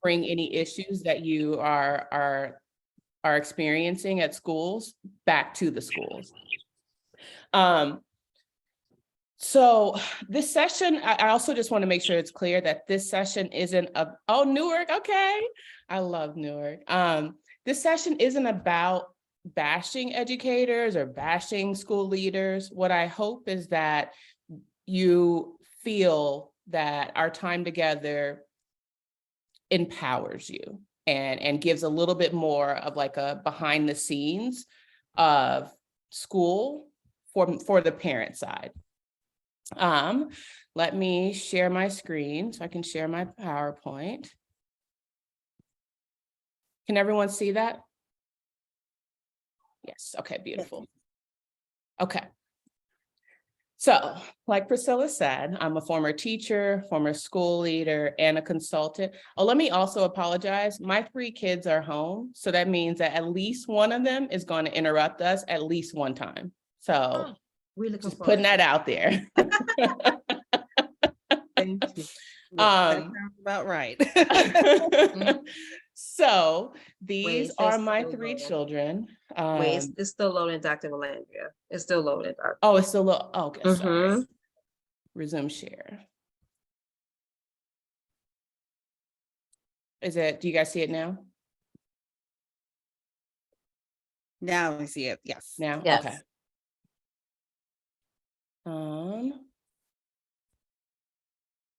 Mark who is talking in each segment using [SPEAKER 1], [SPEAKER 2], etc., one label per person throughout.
[SPEAKER 1] bring any issues that you are experiencing at schools back to the schools. So this session, I also just want to make sure it's clear that this session isn't oh, Newark, okay. I love Newark. This session isn't about bashing educators or bashing school leaders. What I hope is that you feel that our time together empowers you and gives a little bit more of like a behind the scenes of school for the parent side. Let me share my screen so I can share my PowerPoint. Can everyone see that? Yes, okay, beautiful. Okay. So, like Priscilla said, I'm a former teacher, former school leader, and a consultant. Oh, let me also apologize. My 3 kids are home, so that means that at least one of them is going to interrupt us at least one time. So, just putting that out there.
[SPEAKER 2] Thank you. That sounds about right.
[SPEAKER 1] So these are my 3 children.
[SPEAKER 2] Wait, it's still loading, Dr. Rolandria. It's still loading.
[SPEAKER 1] Oh, it's still okay. Sorry. Resume share. Do you guys see it now?
[SPEAKER 2] Now we see it. Yes.
[SPEAKER 1] Now?
[SPEAKER 3] Yes.
[SPEAKER 1] Okay. Let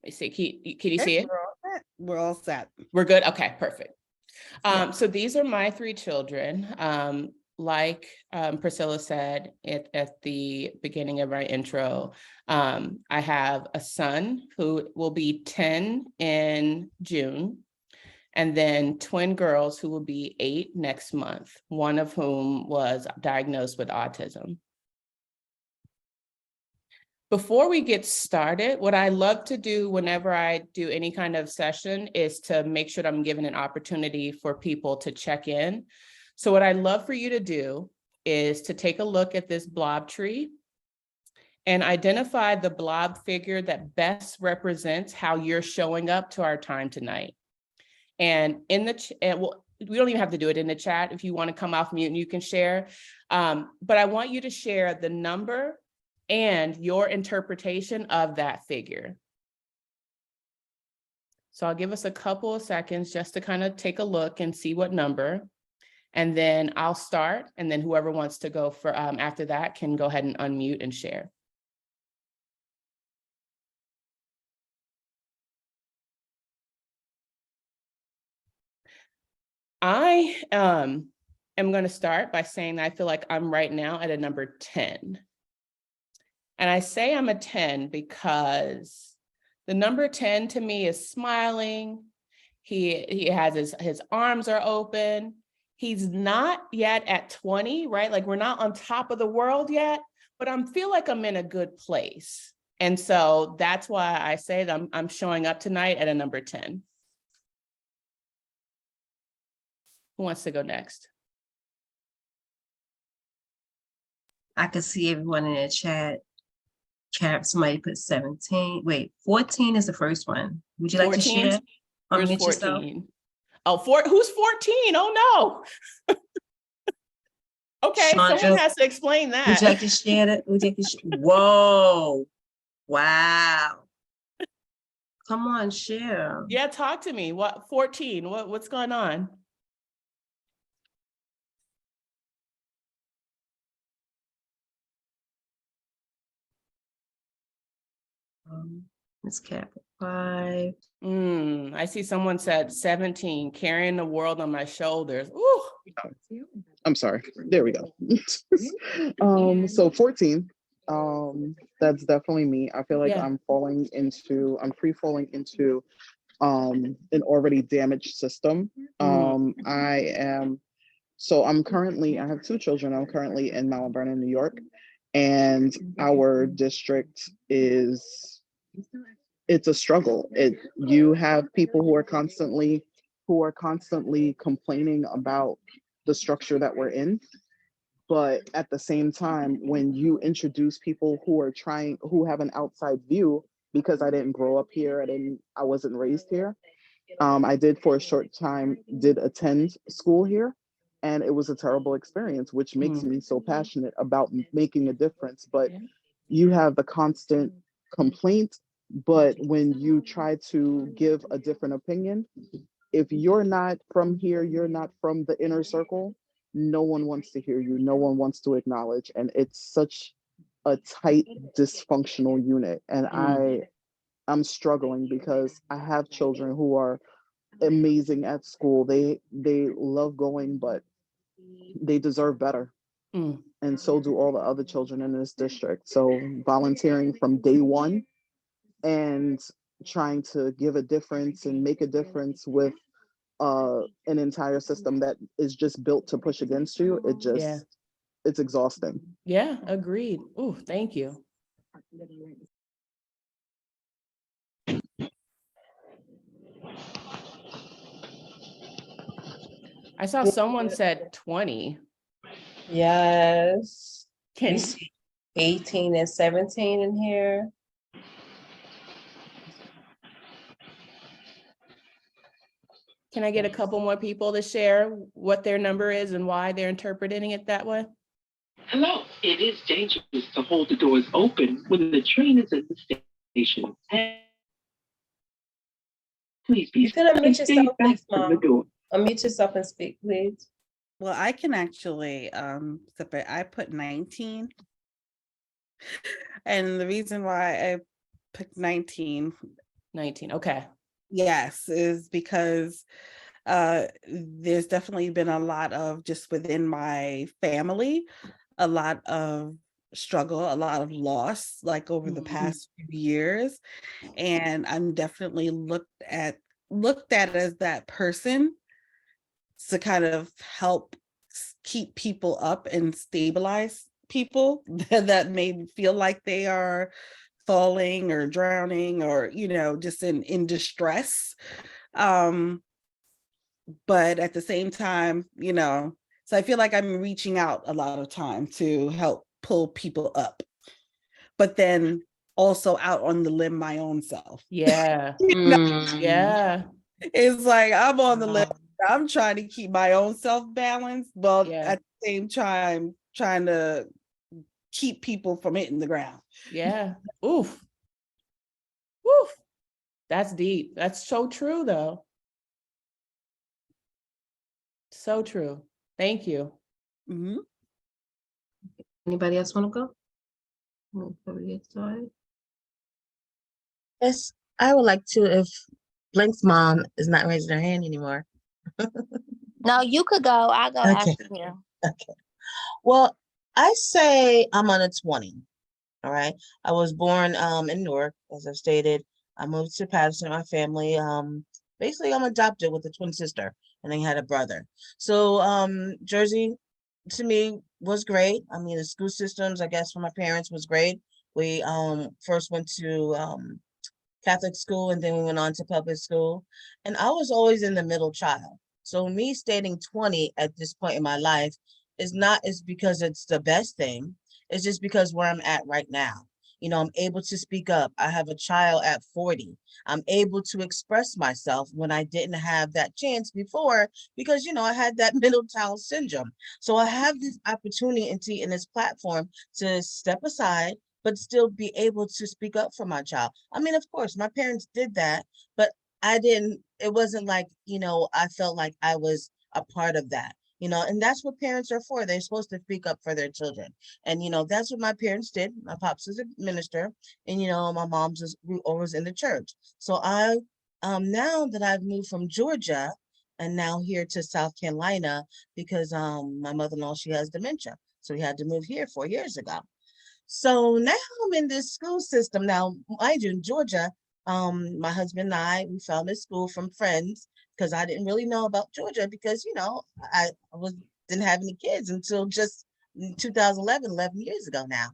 [SPEAKER 1] me see. Can you see it?
[SPEAKER 2] We're all set.
[SPEAKER 1] We're good. Okay, perfect. So these are my 3 children. Like Priscilla said at the beginning of our intro, I have a son who will be 10 in June, and then twin girls who will be 8 next month, one of whom was diagnosed with autism. Before we get started, what I love to do whenever I do any kind of session is to make sure that I'm giving an opportunity for people to check in. So what I'd love for you to do is to take a look at this blob tree and identify the blob figure that best represents how you're showing up to our time tonight. And in the well, we don't even have to do it in the chat. If you want to come off mute, you can share. But I want you to share the number and your interpretation of that figure. So I'll give us a couple of seconds just to kind of take a look and see what number, and then I'll start, and then whoever wants to go for after that can go ahead and unmute and share. I am going to start by saying that I feel like I'm right now at a number 10. And I say I'm a 10 because the number 10 to me is smiling. He has his arms are open. He's not yet at 20, right? Like we're not on top of the world yet, but I feel like I'm in a good place. And so that's why I say that I'm showing up tonight at a number 10. Who wants to go next?
[SPEAKER 3] I could see everyone in the chat. Somebody put 17. Wait, 14 is the first one. Would you like 14? To share?
[SPEAKER 1] Where's 14? Oh, who's 14? Oh no. Okay, Chandra, someone has to explain that.
[SPEAKER 3] Would you like to share that? Whoa. Wow. Come on, share.
[SPEAKER 1] Yeah, talk to me. What 14? What's going on?
[SPEAKER 3] Miss Cap 5.
[SPEAKER 1] I see someone said 17, carrying the world on my shoulders. Ooh.
[SPEAKER 4] I'm sorry. There we go. So 14. That's definitely me. I feel like I'm free falling into an already damaged system. I have 2 children. I'm currently in Mount Vernon, New York, and our district it's a struggle. You have people who are constantly complaining about the structure that we're in. But at the same time, when you introduce people who have an outside view, because I didn't grow up here, I wasn't raised here, I did for a short time, did attend school here, and it was a terrible experience, which makes me so passionate about making a difference. But
[SPEAKER 1] Yeah.
[SPEAKER 4] you have the constant complaint, but when you try to give a different opinion, if you're not from here, you're not from the inner circle, no one wants to hear you, no one wants to acknowledge, and it's such a tight dysfunctional unit. And I'm struggling because I have children who are amazing at school. They love going, but they deserve better.
[SPEAKER 1] Mm.
[SPEAKER 4] And so do all the other children in this district. So volunteering from day one and trying to give a difference and make a difference with an entire system that is just built to push against you,
[SPEAKER 1] Yeah.
[SPEAKER 4] it's exhausting.
[SPEAKER 1] Yeah, agreed. Oh, thank you. I saw someone said 20.
[SPEAKER 3] Yes. We
[SPEAKER 1] Can
[SPEAKER 3] see 18 and 17 in here.
[SPEAKER 1] I get a couple more people to share what their number is and why they're interpreting it that way?
[SPEAKER 5] Hello. It is dangerous to hold the doors open when the train is at the station. Please be
[SPEAKER 3] You can unmute
[SPEAKER 5] stay
[SPEAKER 3] yourself,
[SPEAKER 5] back
[SPEAKER 3] please,
[SPEAKER 5] from the
[SPEAKER 3] Mom.
[SPEAKER 5] door.
[SPEAKER 3] Unmute yourself and speak, please.
[SPEAKER 6] Well, I can actually separate. I put 19. And the reason why I picked 19,
[SPEAKER 1] 19. Okay.
[SPEAKER 6] yes, is because there's definitely been a lot of, just within my family, a lot of struggle, a lot of loss, like over the past few years. And I'm definitely looked at as that person to kind of help keep people up and stabilize people that may feel like they are falling or drowning or, just in distress. But at the same time, so I feel like I'm reaching out a lot of time to help pull people up, but then also out on the limb my own self.
[SPEAKER 1] Yeah.
[SPEAKER 3] Mm.
[SPEAKER 1] Yeah.
[SPEAKER 6] It's like I'm on the limb. I'm trying to keep my own self balanced, but
[SPEAKER 1] Yeah.
[SPEAKER 6] at the same time, trying to keep people from hitting the ground.
[SPEAKER 1] Yeah. Oof. Woof. That's deep. That's so true, though. So true. Thank you.
[SPEAKER 6] Mhm.
[SPEAKER 3] Anybody else want to go? Before we get started.
[SPEAKER 7] Yes, I would like to, if Blink's mom is not raising her hand anymore.
[SPEAKER 8] No, you could go. I'll go
[SPEAKER 7] Okay.
[SPEAKER 8] after you.
[SPEAKER 7] Okay. Well, I say I'm on a 20. All right. I was born in Newark, as I've stated. I moved to Patterson, my family. Basically I'm adopted with a twin sister and then had a brother. So Jersey to me was great. I mean, the school systems, I guess, for my parents was great. We first went to Catholic school and then we went on to public school. And I was always in the middle child. So me stating 20 at this point in my life is because it's the best thing. It's just because where I'm at right now. I'm able to speak up. I have a child at 40. I'm able to express myself when I didn't have that chance before because, I had that middle child syndrome. So I have this opportunity and this platform to step aside, but still be able to speak up for my child. I mean, of course, my parents did that, but it wasn't like, I felt like I was a part of that. And that's what parents are for. They're supposed to speak up for their children. And, that's what my parents did. My pops is a minister and, my mom's was always in the church. So now that I've moved from Georgia and now here to South Carolina, because my mother-in-law, she has dementia. So we had to move here 4 years ago. So now I'm in this school system. Now, mind you, in Georgia, my husband and I, we found this school from friends because I didn't really know about Georgia because, I didn't have any kids until just 2011, 11 years ago now.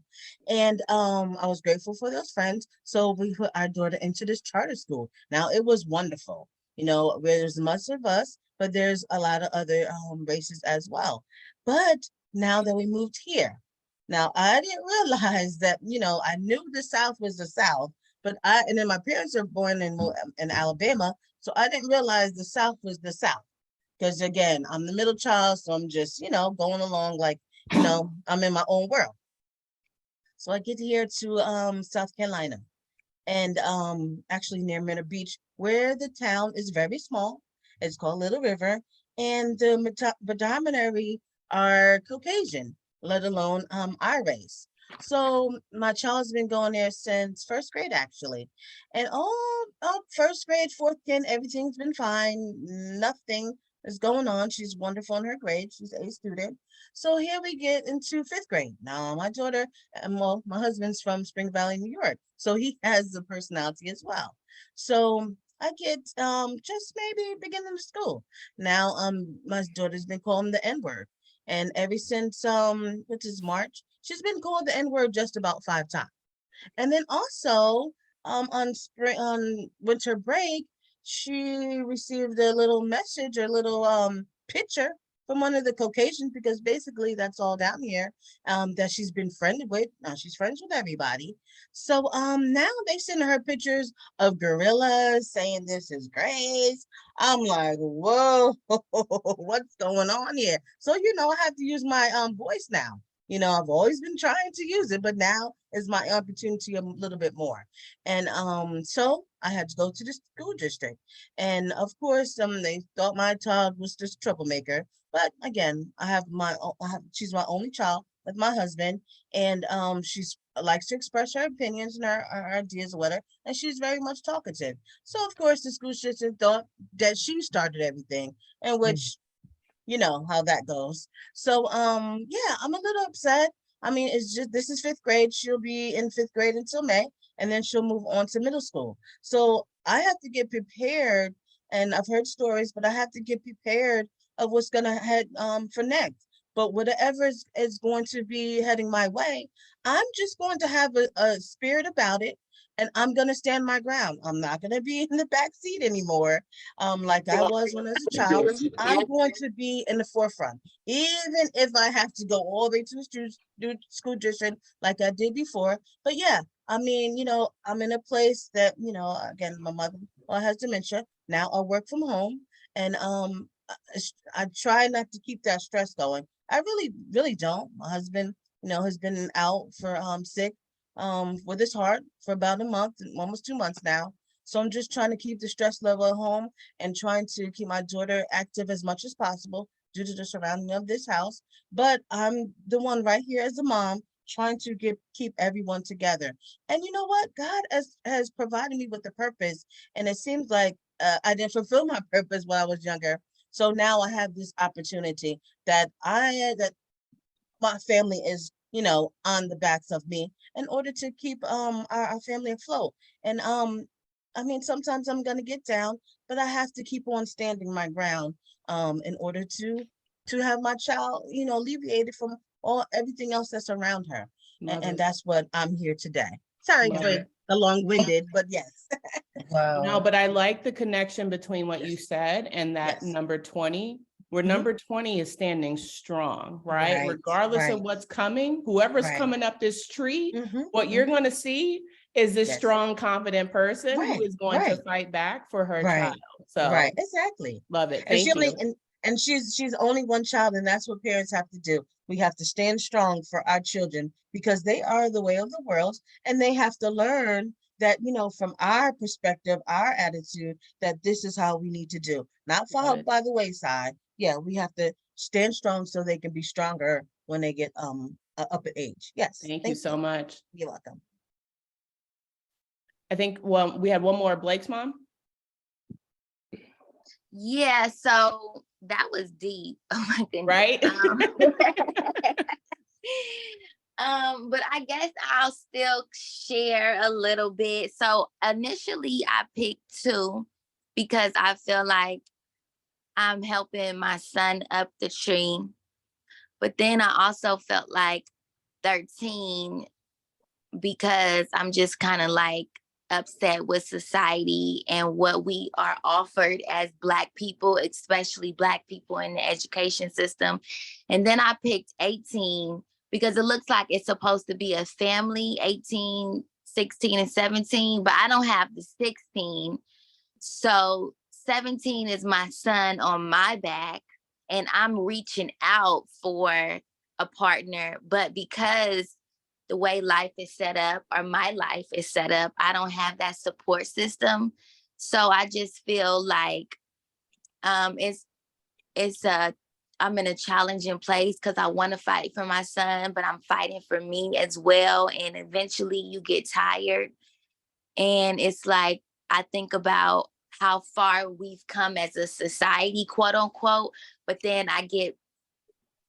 [SPEAKER 7] And I was grateful for those friends. So we put our daughter into this charter school. Now, it was wonderful. There's much of us, but there's a lot of other races as well. But now that we moved here, now, I didn't realize that, I knew the South was the South, and then my parents are born in Alabama. So I didn't realize the South was the South. Because again, I'm the middle child, so I'm just, going along like, I'm in my own world. So I get here to South Carolina and actually near Myrtle Beach, where the town is very small. It's called Little River, and the predominantly are Caucasian, let alone our race. So my child's been going there since first grade, actually, and all first grade, fourth grade, everything's been fine. Nothing is going on. She's wonderful in her grades. She's a student. So here we get into fifth grade. Now my daughter, well, my husband's from Spring Valley, New York, so he has the personality as well. So I get just maybe beginning of school. Now my daughter's been calling the N-word. And ever since which is March, she's been called the N-word just about 5 times. And then also on winter break, she received a little message or little picture from one of the Caucasians, because basically that's all down here that she's been friended with. Now she's friends with everybody. So now they send her pictures of gorillas saying this is Grace. I'm like, whoa, what's going on here? So I have to use my voice now. I've always been trying to use it, but now is my opportunity a little bit more. And so I had to go to the school district. And of course, they thought my child was just a troublemaker. But again, she's my only child with my husband, and she's likes to express her opinions and her ideas or whatever, and she's very much talkative. So of course the school district thought that she started everything, and which you know how that goes. So yeah, I'm a little upset. I mean, it's just this is fifth grade. She'll be in fifth grade until May, and then she'll move on to middle school. So I have to get prepared, and I've heard stories, but I have to get prepared of what's gonna head for next. But whatever is going to be heading my way, I'm just going to have a spirit about it, and I'm gonna stand my ground. I'm not gonna be in the back seat anymore, like I was when I was a child. I'm going to be in the forefront, even if I have to go all the way to the school district like I did before. But yeah, I mean, I'm in a place that, again, my mother has dementia. Now I work from home, and I try not to keep that stress going. I really, really don't. My husband, has been out for sick with his heart for about a month, almost 2 months now. So I'm just trying to keep the stress level at home and trying to keep my daughter active as much as possible due to the surrounding of this house. But I'm the one right here as a mom trying to keep everyone together. And you know what? God has provided me with a purpose. And it seems like I didn't fulfill my purpose when I was younger. So now I have this opportunity that my family is, on the backs of me in order to keep our family afloat. And I mean, sometimes I'm gonna get down, but I have to keep on standing my ground in order to have my child, alleviated from everything else that's around her. And that's what I'm here today. Sorry
[SPEAKER 1] Love
[SPEAKER 7] for
[SPEAKER 1] it.
[SPEAKER 7] the long-winded, but yes.
[SPEAKER 1] No, but I like the connection between what you said and that
[SPEAKER 7] Yes.
[SPEAKER 1] number 20, where
[SPEAKER 7] Mhm.
[SPEAKER 1] number 20 is standing strong, right?
[SPEAKER 7] Right,
[SPEAKER 1] Regardless of
[SPEAKER 7] right.
[SPEAKER 1] what's coming, whoever's
[SPEAKER 7] Right.
[SPEAKER 1] coming up this street,
[SPEAKER 7] Mhm,
[SPEAKER 1] what you're going to see is this
[SPEAKER 7] Yes.
[SPEAKER 1] strong, confident person who
[SPEAKER 7] Right,
[SPEAKER 1] is going to
[SPEAKER 7] right.
[SPEAKER 1] fight back for her
[SPEAKER 7] Right.
[SPEAKER 1] child. So
[SPEAKER 7] Right, exactly.
[SPEAKER 1] love it.
[SPEAKER 7] And she
[SPEAKER 1] Thank
[SPEAKER 7] only
[SPEAKER 1] you.
[SPEAKER 7] and she's only one child, and that's what parents have to do. We have to stand strong for our children because they are the way of the world, and they have to learn that, from our perspective, our attitude, that this is how we need to do, not fall
[SPEAKER 1] Love it.
[SPEAKER 7] by the wayside. Yeah, we have to stand strong so they can be stronger when they get up in age. Yes.
[SPEAKER 1] Thank you so much.
[SPEAKER 7] You're welcome.
[SPEAKER 1] I think, well, we had one more. Blake's mom.
[SPEAKER 8] Yeah, so that was deep. Oh my goodness.
[SPEAKER 1] Right?
[SPEAKER 8] But I guess I'll still share a little bit. So initially I picked 2 because I feel like I'm helping my son up the tree. But then I also felt like 13 because I'm just kind of like upset with society and what we are offered as Black people, especially Black people in the education system. And then I picked 18 because it looks like it's supposed to be a family, 18, 16, and 17, but I don't have the 16. So 17 is my son on my back, and I'm reaching out for a partner, but because the way life is set up, or my life is set up, I don't have that support system. So I just feel like I'm in a challenging place because I want to fight for my son, but I'm fighting for me as well. And eventually you get tired. And it's like, I think about how far we've come as a society, quote unquote, but then I get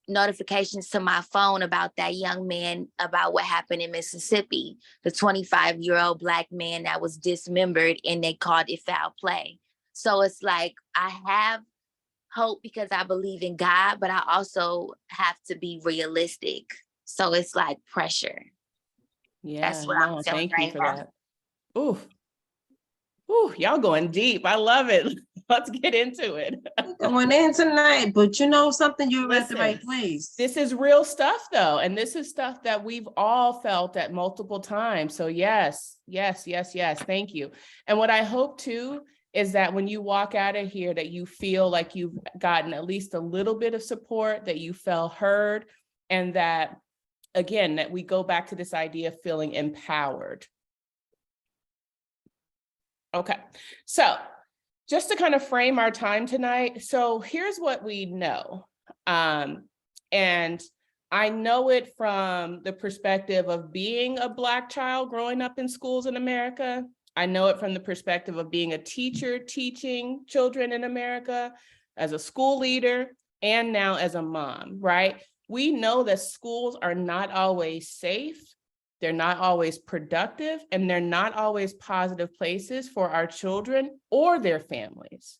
[SPEAKER 8] notifications to my phone about that young man, about what happened in Mississippi, the 25-year-old Black man that was dismembered and they called it foul play. So it's like, I have hope because I believe in God, but I also have to be realistic. So it's like pressure.
[SPEAKER 1] Yeah,
[SPEAKER 8] That's what I'm feeling
[SPEAKER 1] thank you
[SPEAKER 8] right
[SPEAKER 1] for
[SPEAKER 8] now.
[SPEAKER 1] that. Ooh, ooh, y'all going deep. I love it. Let's get into it.
[SPEAKER 3] Going in tonight, but you know something, you're at the
[SPEAKER 1] Listen,
[SPEAKER 3] right place.
[SPEAKER 1] This is real stuff though, and this is stuff that we've all felt at multiple times. So yes, yes, yes, yes, thank you. And what I hope too is that when you walk out of here, that you feel like you've gotten at least a little bit of support, that you felt heard, and that, again, that we go back to this idea of feeling empowered. Okay, so just to kind of frame our time tonight, so here's what we know. And I know it from the perspective of being a Black child growing up in schools in America. I know it from the perspective of being a teacher teaching children in America, as a school leader, and now as a mom, right? We know that schools are not always safe, they're not always productive, and they're not always positive places for our children or their families,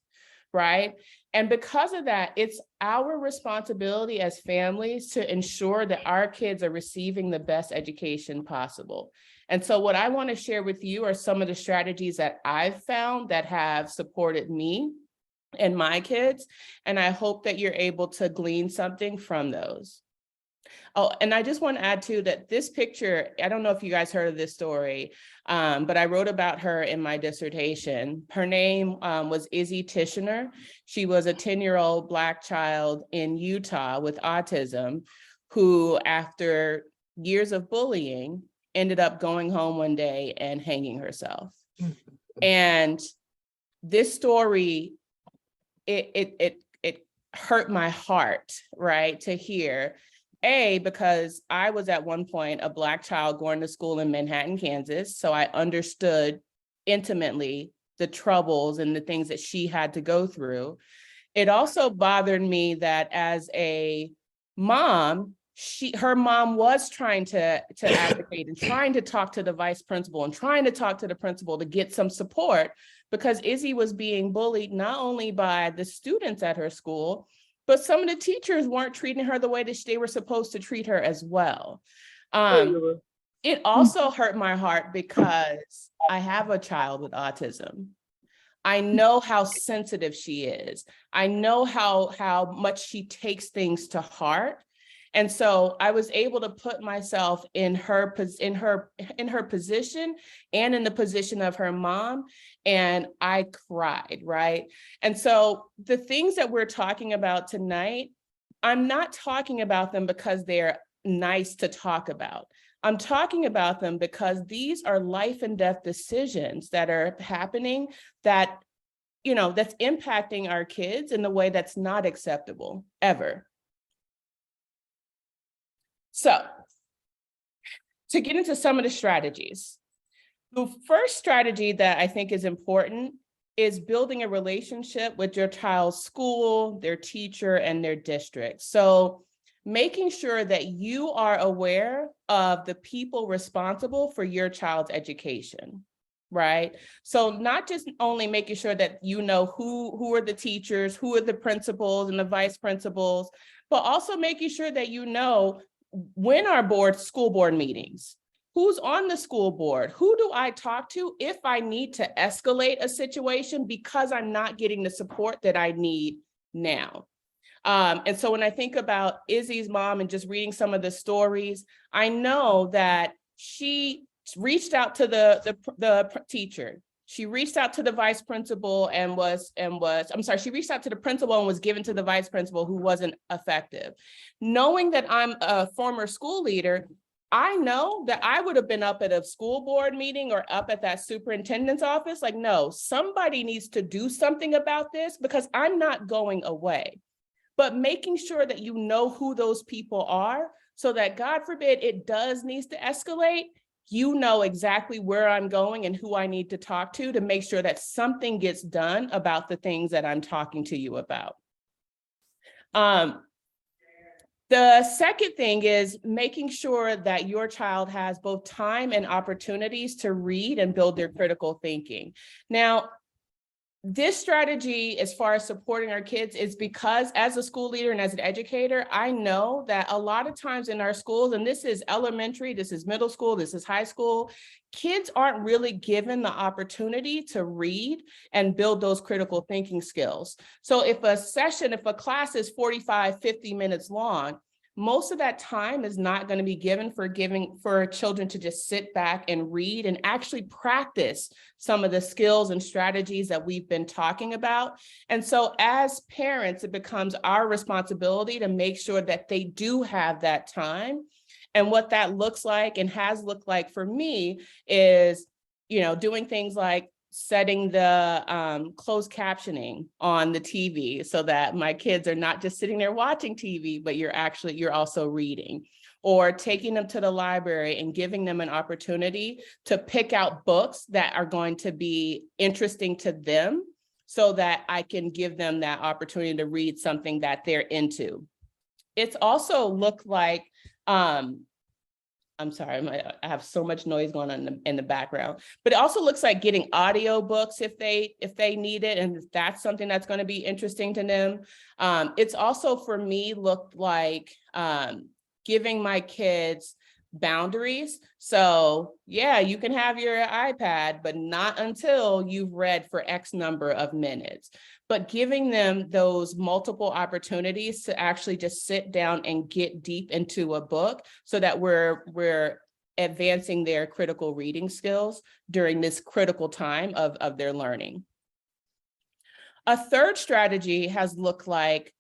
[SPEAKER 1] right? And because of that, it's our responsibility as families to ensure that our kids are receiving the best education possible. And so what I want to share with you are some of the strategies that I've found that have supported me and my kids. And I hope that you're able to glean something from those. Oh, and I just want to add too that this picture, I don't know if you guys heard of this story, but I wrote about her in my dissertation. Her name was Izzy Tishner. She was a 10-year-old Black child in Utah with autism who, after years of bullying, ended up going home one day and hanging herself. And this story, it hurt my heart, right, to hear. Because I was at one point a Black child going to school in Manhattan, Kansas. So I understood intimately the troubles and the things that she had to go through. It also bothered me that as a mom, her mom was trying to advocate and trying to talk to the vice principal and trying to talk to the principal to get some support, because Izzy was being bullied not only by the students at her school, but some of the teachers weren't treating her the way that they were supposed to treat her as well. It also hurt my heart because I have a child with autism. I know how sensitive she is. I know how much she takes things to heart. And so I was able to put myself in her position and in the position of her mom, and I cried, right? And so the things that we're talking about tonight, I'm not talking about them because they're nice to talk about. I'm talking about them because these are life and death decisions that are happening that, that's impacting our kids in a way that's not acceptable ever. So, to get into some of the strategies, the first strategy that I think is important is building a relationship with your child's school, their teacher, and their district. So, making sure that you are aware of the people responsible for your child's education, right? So not just only making sure that you know who are the teachers, who are the principals and the vice principals, but also making sure that you know when are school board meetings, who's on the school board, who do I talk to if I need to escalate a situation because I'm not getting the support that I need now. And so when I think about Izzy's mom and just reading some of the stories, I know that she reached out to the teacher. She reached out to the vice principal she reached out to the principal and was given to the vice principal, who wasn't effective. Knowing that I'm a former school leader, I know that I would have been up at a school board meeting or up at that superintendent's office, like, no, somebody needs to do something about this because I'm not going away. But making sure that you know who those people are, so that God forbid it does needs to escalate, you know exactly where I'm going and who I need to talk to make sure that something gets done about the things that I'm talking to you about. The second thing is making sure that your child has both time and opportunities to read and build their critical thinking. Now, this strategy, as far as supporting our kids, is because as a school leader and as an educator, I know that a lot of times in our schools, and this is elementary, this is middle school, this is high school, kids aren't really given the opportunity to read and build those critical thinking skills. So if a class is 45, 50 minutes long, most of that time is not going to be given for children to just sit back and read and actually practice some of the skills and strategies that we've been talking about. And so as parents, it becomes our responsibility to make sure that they do have that time. And what that looks like and has looked like for me is, doing things like setting the closed captioning on the TV so that my kids are not just sitting there watching TV, but you're also reading, or taking them to the library and giving them an opportunity to pick out books that are going to be interesting to them so that I can give them that opportunity to read something that they're into. It's also looked like, I'm sorry, I have so much noise going on in the background, but it also looks like getting audio books if they need it, and if that's something that's going to be interesting to them. It's also, for me, looked like giving my kids boundaries. So yeah, you can have your iPad, but not until you've read for X number of minutes. But giving them those multiple opportunities to actually just sit down and get deep into a book so that we're advancing their critical reading skills during this critical time of their learning. A third strategy has looked like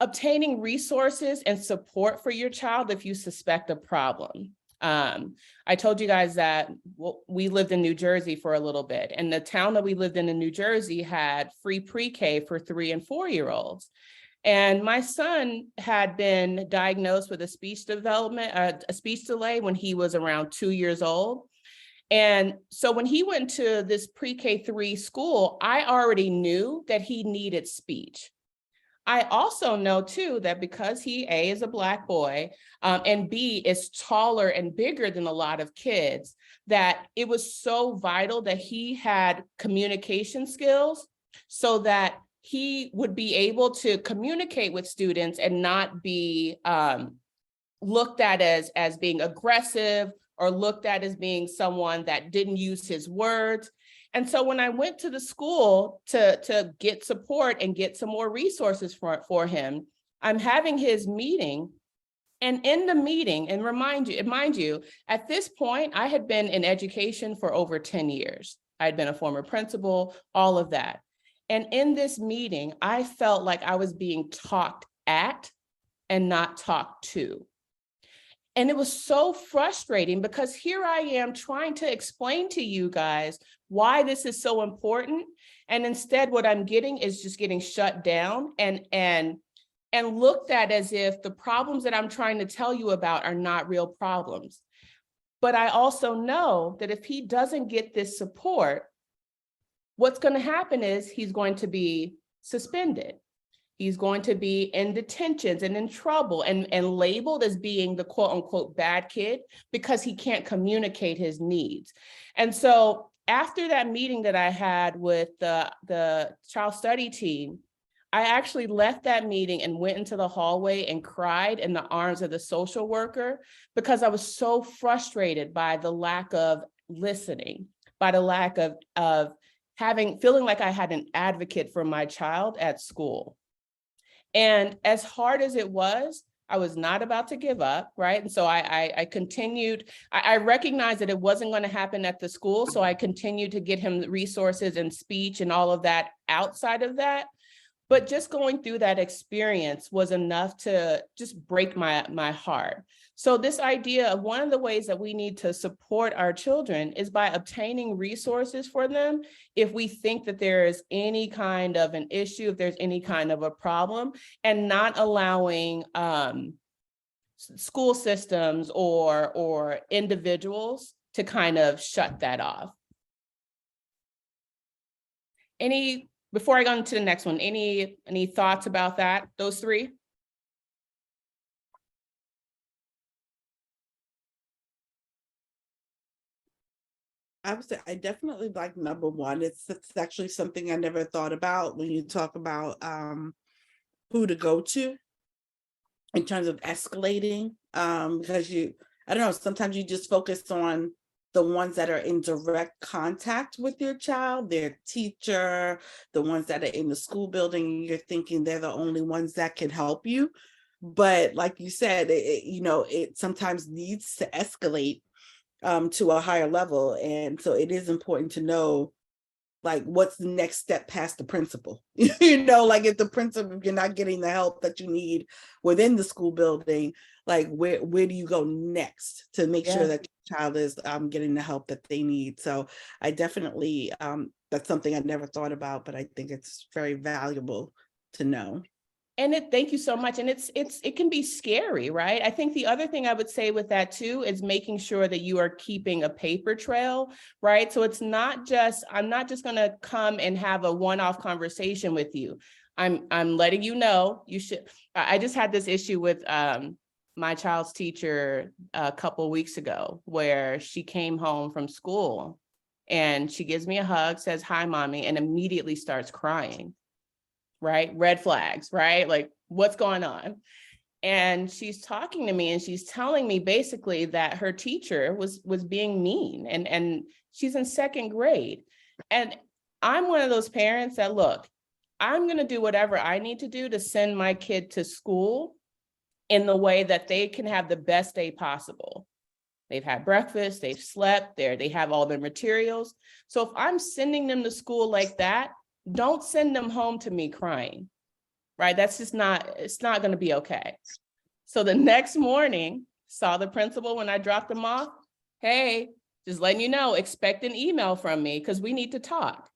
[SPEAKER 1] obtaining resources and support for your child if you suspect a problem. I told you guys that we lived in New Jersey for a little bit, and the town that we lived in New Jersey had free pre-K for 3- and 4-year-olds. And my son had been diagnosed with a speech delay when he was around 2 years old. And so when he went to this pre-K3 school, I already knew that he needed speech. I also know too that because he, A, is a Black boy, and B, is taller and bigger than a lot of kids, that it was so vital that he had communication skills so that he would be able to communicate with students and not be looked at as being aggressive or looked at as being someone that didn't use his words. And so when I went to the school to get support and get some more resources for him, I'm having his meeting. And in the meeting, and mind you, at this point, I had been in education for over 10 years. I'd been a former principal, all of that. And in this meeting, I felt like I was being talked at and not talked to. And it was so frustrating because here I am trying to explain to you guys why this is so important. And instead, what I'm getting is just getting shut down and looked at as if the problems that I'm trying to tell you about are not real problems. But I also know that if he doesn't get this support, what's going to happen is he's going to be suspended. He's going to be in detentions and in trouble and labeled as being the quote unquote bad kid because he can't communicate his needs. And so after that meeting that I had with the child study team, I actually left that meeting and went into the hallway and cried in the arms of the social worker because I was so frustrated by the lack of listening, by the lack of feeling like I had an advocate for my child at school. And as hard as it was, I was not about to give up, right? And so I continued, I recognized that it wasn't going to happen at the school. So I continued to get him resources and speech and all of that outside of that. But just going through that experience was enough to just break my heart. So this idea of one of the ways that we need to support our children is by obtaining resources for them if we think that there is any kind of an issue, if there's any kind of a problem, and not allowing school systems or individuals to kind of shut that off. Before I go on to the next one, any thoughts about that, those three?
[SPEAKER 6] I would say I definitely like number one. It's actually something I never thought about when you talk about who to go to in terms of escalating. Because I don't know, sometimes you just focus on the ones that are in direct contact with your child, their teacher, the ones that are in the school building, you're thinking they're the only ones that can help you. But like you said, it sometimes needs to escalate to a higher level. And so it is important to know, like, what's the next step past the principal? Like if you're not getting the help that you need within the school building, like where do you go next to make sure that your child is getting the help that they need? So I definitely, that's something I never thought about, but I think it's very valuable to know.
[SPEAKER 1] And thank you so much. And it can be scary, right? I think the other thing I would say with that too is making sure that you are keeping a paper trail, right? So it's not just, I'm not just going to come and have a one-off conversation with you. I'm letting you know you should. I just had this issue with my child's teacher a couple of weeks ago, where she came home from school and she gives me a hug, says, "Hi, mommy," and immediately starts crying. Right? Red flags, right? Like, what's going on? And she's talking to me and she's telling me basically that her teacher was being mean, and she's in second grade. And I'm one of those parents that, look, I'm going to do whatever I need to do to send my kid to school in the way that they can have the best day possible. They've had breakfast, they've slept, they have all their materials. So if I'm sending them to school like that, don't send them home to me crying, right? That's just it's not going to be okay. So the next morning, saw the principal when I dropped them off. "Hey, just letting you know, expect an email from me because we need to talk."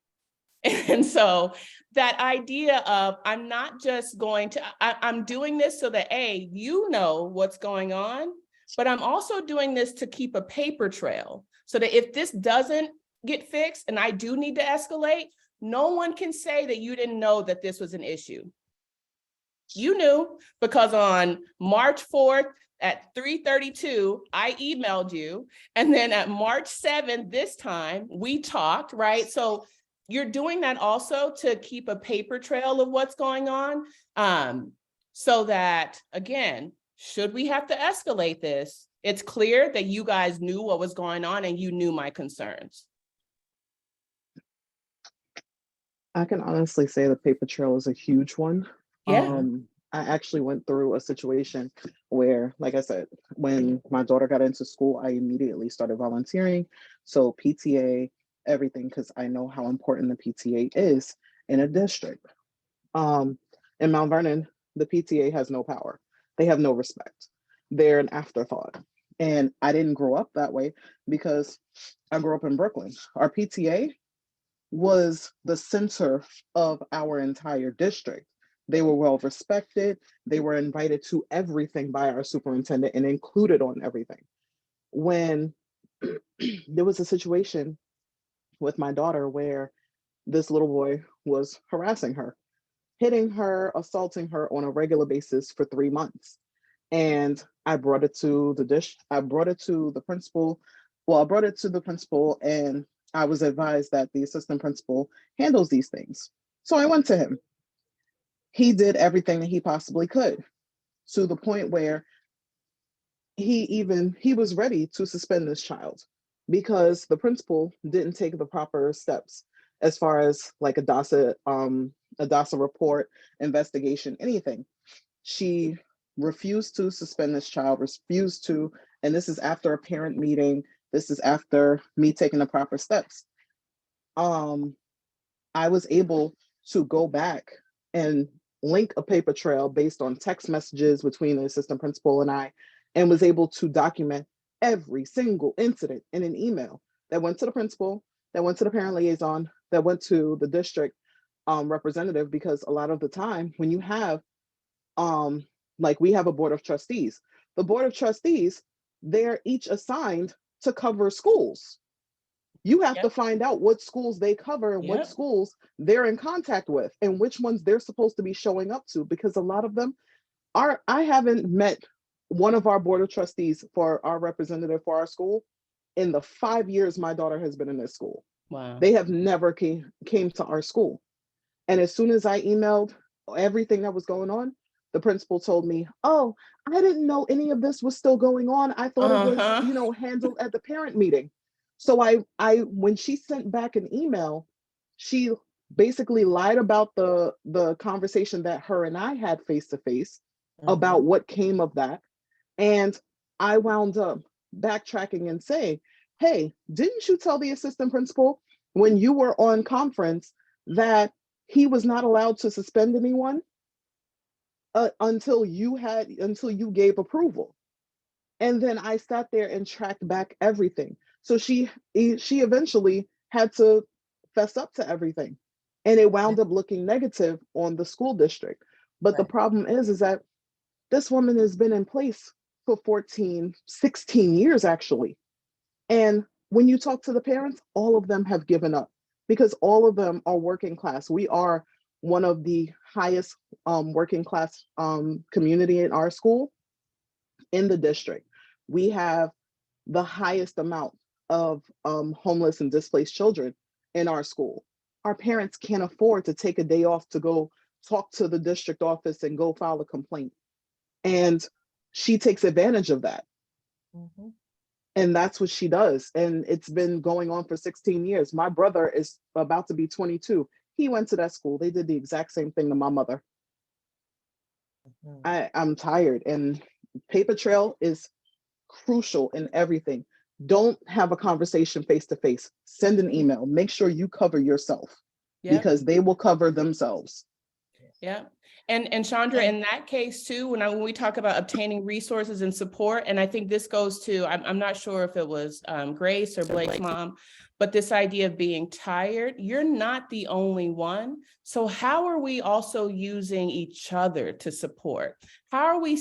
[SPEAKER 1] And so that idea of, I'm not just going to, I'm doing this so that you know what's going on, but I'm also doing this to keep a paper trail so that if this doesn't get fixed and I do need to escalate, no one can say that you didn't know that this was an issue. You knew, because on March 4th at 3:32, I emailed you. And then at March 7th, this time, we talked, right? So you're doing that also to keep a paper trail of what's going on. So that, again, should we have to escalate this, it's clear that you guys knew what was going on and you knew my concerns.
[SPEAKER 4] I can honestly say the paper trail is a huge one.
[SPEAKER 1] Yeah.
[SPEAKER 4] I actually went through a situation where, like I said, when my daughter got into school, I immediately started volunteering. So PTA, everything, because I know how important the PTA is in a district. In Mount Vernon, the PTA has no power. They have no respect. They're an afterthought. And I didn't grow up that way because I grew up in Brooklyn. Our PTA was the center of our entire district. They were well respected. They were invited to everything by our superintendent and included on everything. When there was a situation with my daughter where this little boy was harassing her, hitting her, assaulting her on a regular basis for 3 months. And I brought it to I brought it to the principal. Well, I brought it to the principal and I was advised that the assistant principal handles these things. So I went to him. He did everything that he possibly could, to the point where he was ready to suspend this child because the principal didn't take the proper steps as far as like a DASA report, investigation, anything. She refused to suspend this child, refused to, and this is after a parent meeting. This is after me taking the proper steps. I was able to go back and link a paper trail based on text messages between the assistant principal and I, and was able to document every single incident in an email that went to the principal, that went to the parent liaison, that went to the district representative, because a lot of the time when you have, like we have a board of trustees, the board of trustees, they're each assigned to cover schools. You have to find out what schools they cover and what schools they're in contact with and which ones they're supposed to be showing up to, because a lot of them are, I haven't met one of our board of trustees for our representative for our school in the 5 years my daughter has been in this school.
[SPEAKER 1] Wow.
[SPEAKER 4] They have never came to our school. And as soon as I emailed everything that was going on, the principal told me, oh, I didn't know any of this was still going on. I thought it was, you know, handled at the parent meeting. So I when she sent back an email, she basically lied about the conversation that her and I had face to face about what came of that. And I wound up backtracking and saying, hey, didn't you tell the assistant principal when you were on conference that he was not allowed to suspend anyone until you gave approval? And then I sat there and tracked back everything. So she eventually had to fess up to everything, and it wound up looking negative on the school district. But the problem is that this woman has been in place for 16 years actually. And when you talk to the parents, all of them have given up because all of them are working class. We are one of the highest working class community in our school, in the district. We have the highest amount of homeless and displaced children in our school. Our parents can't afford to take a day off to go talk to the district office and go file a complaint. And she takes advantage of that. And that's what she does. And it's been going on for 16 years. My brother is about to be 22. He went to that school. They did the exact same thing to my mother. I'm tired, and paper trail is crucial in everything. Don't have a conversation face to face. Send an email. Make sure you cover yourself because they will cover themselves.
[SPEAKER 1] Yeah. And Chandra, in that case too, when we talk about obtaining resources and support, and I think this goes to, I'm not sure if it was Grace or Blake's mom, but this idea of being tired, you're not the only one. So how are we also using each other to support? How are we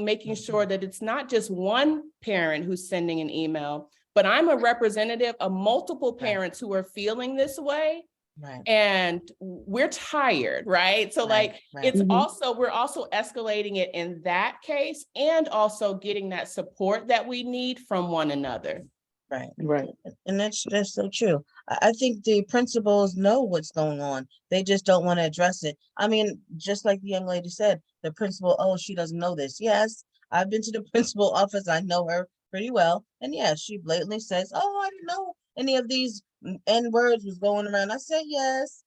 [SPEAKER 1] making sure that it's not just one parent who's sending an email, but I'm a representative of multiple parents who are feeling this way?
[SPEAKER 7] Right.
[SPEAKER 1] And we're tired, right? So it's also, we're also escalating it in that case, and also getting that support that we need from one another.
[SPEAKER 7] Right. And that's so true. I think the principals know what's going on. They just don't want to address it. I mean, just like the young lady said, the principal, oh, she doesn't know this. Yes, I've been to the principal office. I know her pretty well. And yes, she blatantly says, oh, I didn't know any of these N words was going around. I said, yes.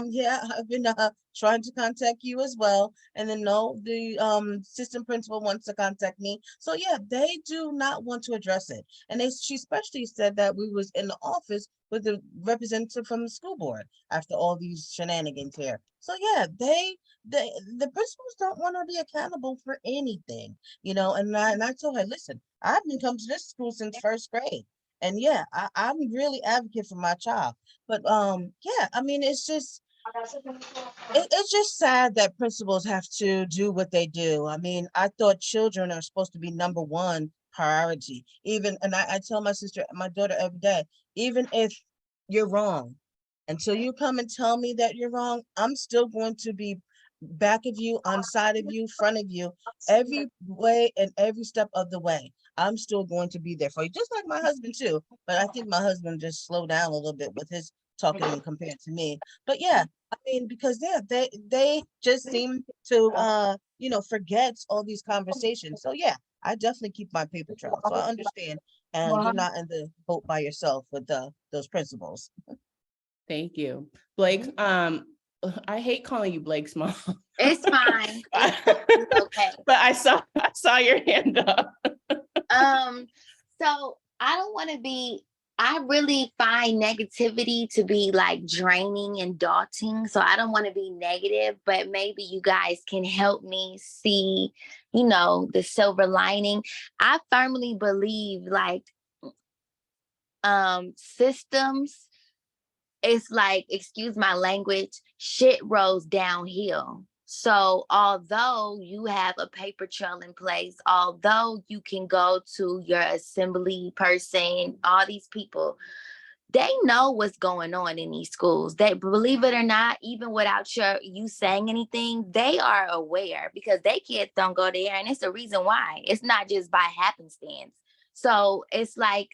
[SPEAKER 7] Yeah, I've been trying to contact you as well. And then no, the assistant principal wants to contact me. So yeah, they do not want to address it. And she especially said that we was in the office with the representative from the school board after all these shenanigans here. So yeah, the principals don't want to be accountable for anything, you know. And I told her, listen, I've been coming to this school since first grade. And yeah, I'm really advocate for my child. But yeah, I mean, it's just sad that principals have to do what they do. I mean, I thought children are supposed to be number one priority. Even, and I tell my daughter every day, even if you're wrong, until you come and tell me that you're wrong, I'm still going to be back of you, on side of you, front of you, every way and every step of the way. I'm still going to be there for you, just like my husband too. But I think my husband just slowed down a little bit with his talking compared to me. But yeah, I mean, because they just seem to you know, forget all these conversations. So yeah, I definitely keep my paper trail. So I understand, and you're not in the boat by yourself with those principles.
[SPEAKER 1] Thank you. Blake, I hate calling you Blake's mom.
[SPEAKER 8] It's fine.
[SPEAKER 1] Okay. But I saw saw your hand up.
[SPEAKER 8] So I don't want to be, I really find negativity to be like draining and daunting. So I don't want to be negative, but maybe you guys can help me see, the silver lining. I firmly believe like systems, it's like, excuse my language, shit rolls downhill. So although you have a paper trail in place, although you can go to your assembly person, all these people, they know what's going on in these schools. They, believe it or not, even without you saying anything, they are aware because they kids don't go there, and it's a reason why. It's not just by happenstance. So it's like,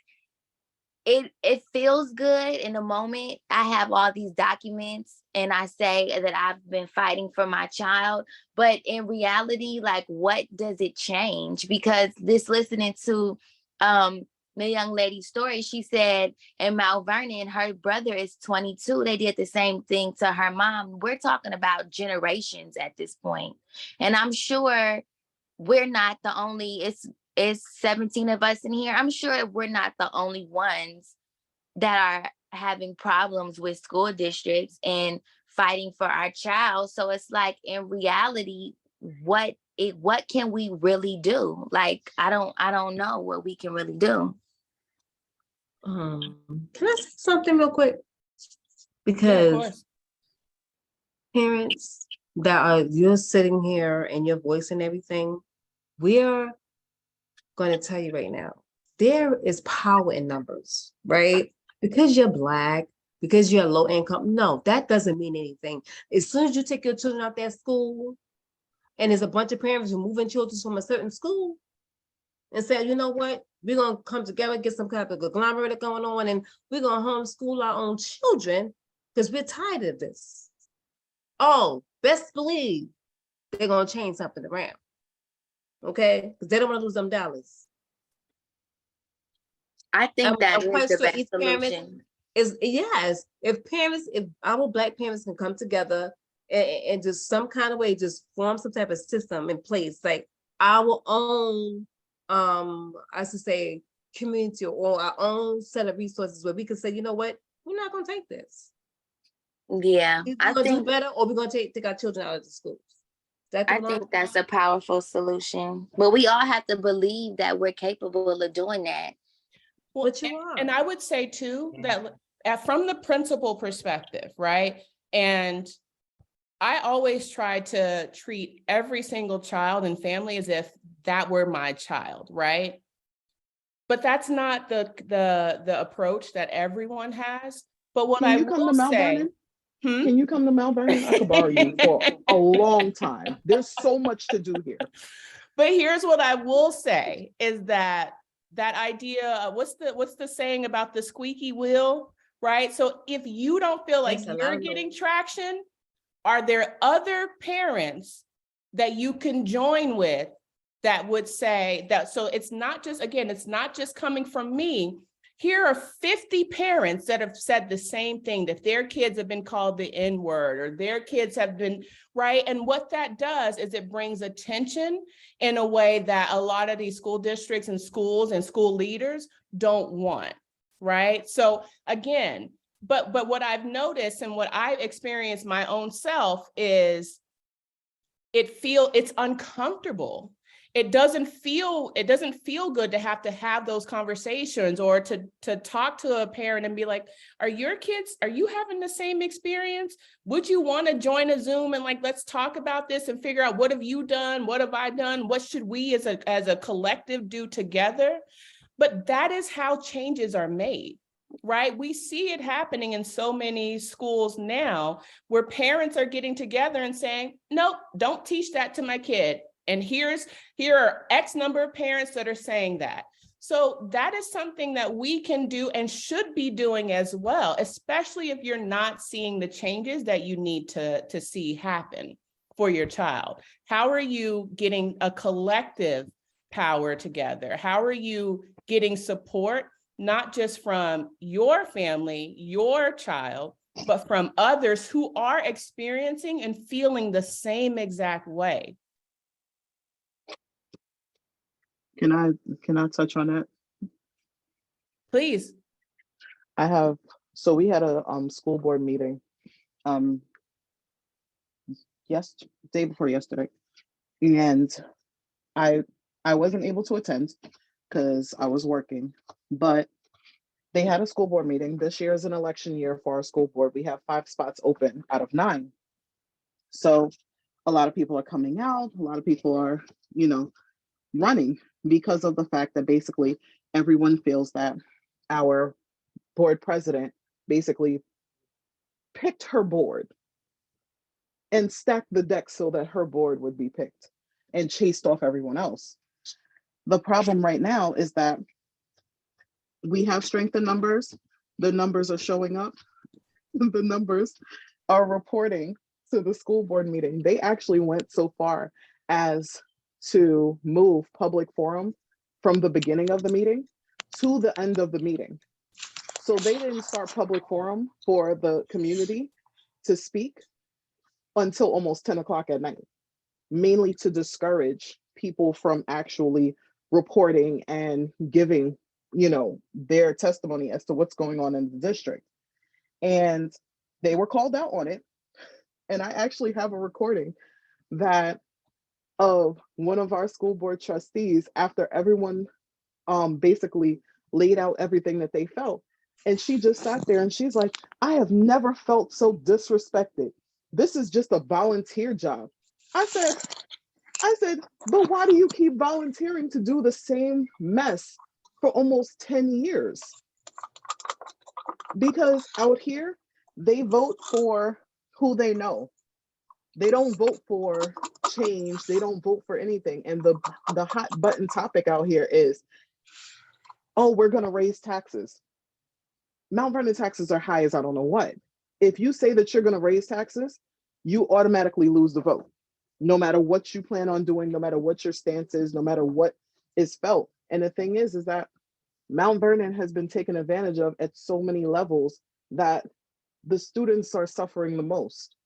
[SPEAKER 8] it feels good in the moment. I have all these documents and I say that I've been fighting for my child, but in reality, like, what does it change? Because this, listening to the young lady's story, she said in Mount Vernon, her brother is 22. They did the same thing to her mom. We're talking about generations at this point. And I'm sure we're not the only, it's 17 of us in here. I'm sure we're not the only ones that are having problems with school districts and fighting for our child. So it's like, in reality, what can we really do? Like, I don't know what we can really do.
[SPEAKER 2] Can I say something real quick?
[SPEAKER 1] Yeah, of
[SPEAKER 2] Because
[SPEAKER 1] course.
[SPEAKER 2] parents that are, you're sitting here and your voice and everything, we're going to tell you right now, there is power in numbers, right? Because you're Black, because you're low income, no, that doesn't mean anything. As soon as you take your children out that school and there's a bunch of parents removing children from a certain school and say, you know what, we're going to come together, get some kind of conglomerate going on, and we're going to homeschool our own children because we're tired of this. Oh, best believe they're going to change something around. Okay? Because they don't want to lose them dollars.
[SPEAKER 8] I think that
[SPEAKER 2] I'm
[SPEAKER 8] is the
[SPEAKER 2] sure
[SPEAKER 8] best
[SPEAKER 2] each parent
[SPEAKER 8] solution.
[SPEAKER 2] is, yes, if our Black parents can come together and just some kind of way, just form some type of system in place, like our own, I should say, community or our own set of resources where we can say, you know what, we're not going to take this.
[SPEAKER 8] Yeah,
[SPEAKER 2] We're
[SPEAKER 8] I
[SPEAKER 2] going to do
[SPEAKER 8] think
[SPEAKER 2] better, or we're going to take our children out of the schools.
[SPEAKER 8] I think that's a powerful solution. But we all have to believe that we're capable of doing that.
[SPEAKER 1] Well,
[SPEAKER 2] But you are.
[SPEAKER 1] and I would say too, that from the principal perspective, right? And I always try to treat every single child and family as if that were my child, right? But that's not the approach that everyone has. But what
[SPEAKER 4] Can
[SPEAKER 1] I
[SPEAKER 4] you come to
[SPEAKER 1] will
[SPEAKER 4] Mount
[SPEAKER 1] say,
[SPEAKER 4] Vernon? Can you come to Mount Vernon? I could borrow you for a long time. There's so much to do here.
[SPEAKER 1] But here's what I will say is that idea, what's the saying about the squeaky wheel, right? So if you don't feel like you're getting traction, are there other parents that you can join with that would say that? So it's not just, again, it's not just coming from me. Here are 50 parents that have said the same thing, that their kids have been called the N-word or their kids have been, right? And what that does is it brings attention in a way that a lot of these school districts and schools and school leaders don't want, right? So again, but what I've noticed and what I've experienced my own self is it's uncomfortable. It doesn't feel good to have those conversations or to talk to a parent and be like, are you having the same experience? Would you want to join a Zoom and like, let's talk about this and figure out what have you done? What have I done? What should we as a collective do together? But that is how changes are made, right? We see it happening in so many schools now where parents are getting together and saying, nope, don't teach that to my kid. And here are X number of parents that are saying that. So that is something that we can do and should be doing as well, especially if you're not seeing the changes that you need to see happen for your child. How are you getting a collective power together? How are you getting support, not just from your family, your child, but from others who are experiencing and feeling the same exact way?
[SPEAKER 4] Can I touch on that?
[SPEAKER 1] Please.
[SPEAKER 4] So we had a school board meeting day before yesterday, and I wasn't able to attend because I was working, but they had a school board meeting. This year is an election year for our school board. We have 5 spots open out of 9. So a lot of people are coming out, a lot of people are, running because of the fact that basically everyone feels that our board president basically picked her board and stacked the deck so that her board would be picked and chased off everyone else. The problem right now is that we have strength in numbers. The numbers are showing up. The numbers are reporting to the school board meeting. They actually went so far as to move public forum from the beginning of the meeting to the end of the meeting. So they didn't start public forum for the community to speak until almost 10 o'clock at night, mainly to discourage people from actually reporting and giving, their testimony as to what's going on in the district. And they were called out on it. And I actually have a recording that of one of our school board trustees after everyone basically laid out everything that they felt. And she just sat there and she's like, I have never felt so disrespected. This is just a volunteer job. I said, but why do you keep volunteering to do the same mess for almost 10 years? Because out here, they vote for who they know. They don't vote for change. They don't vote for anything. And the hot button topic out here is, oh, we're going to raise taxes. Mount Vernon taxes are high as I don't know what. If you say that you're going to raise taxes, you automatically lose the vote. No matter what you plan on doing, no matter what your stance is, no matter what is felt. And the thing is that Mount Vernon has been taken advantage of at so many levels that the students are suffering the most.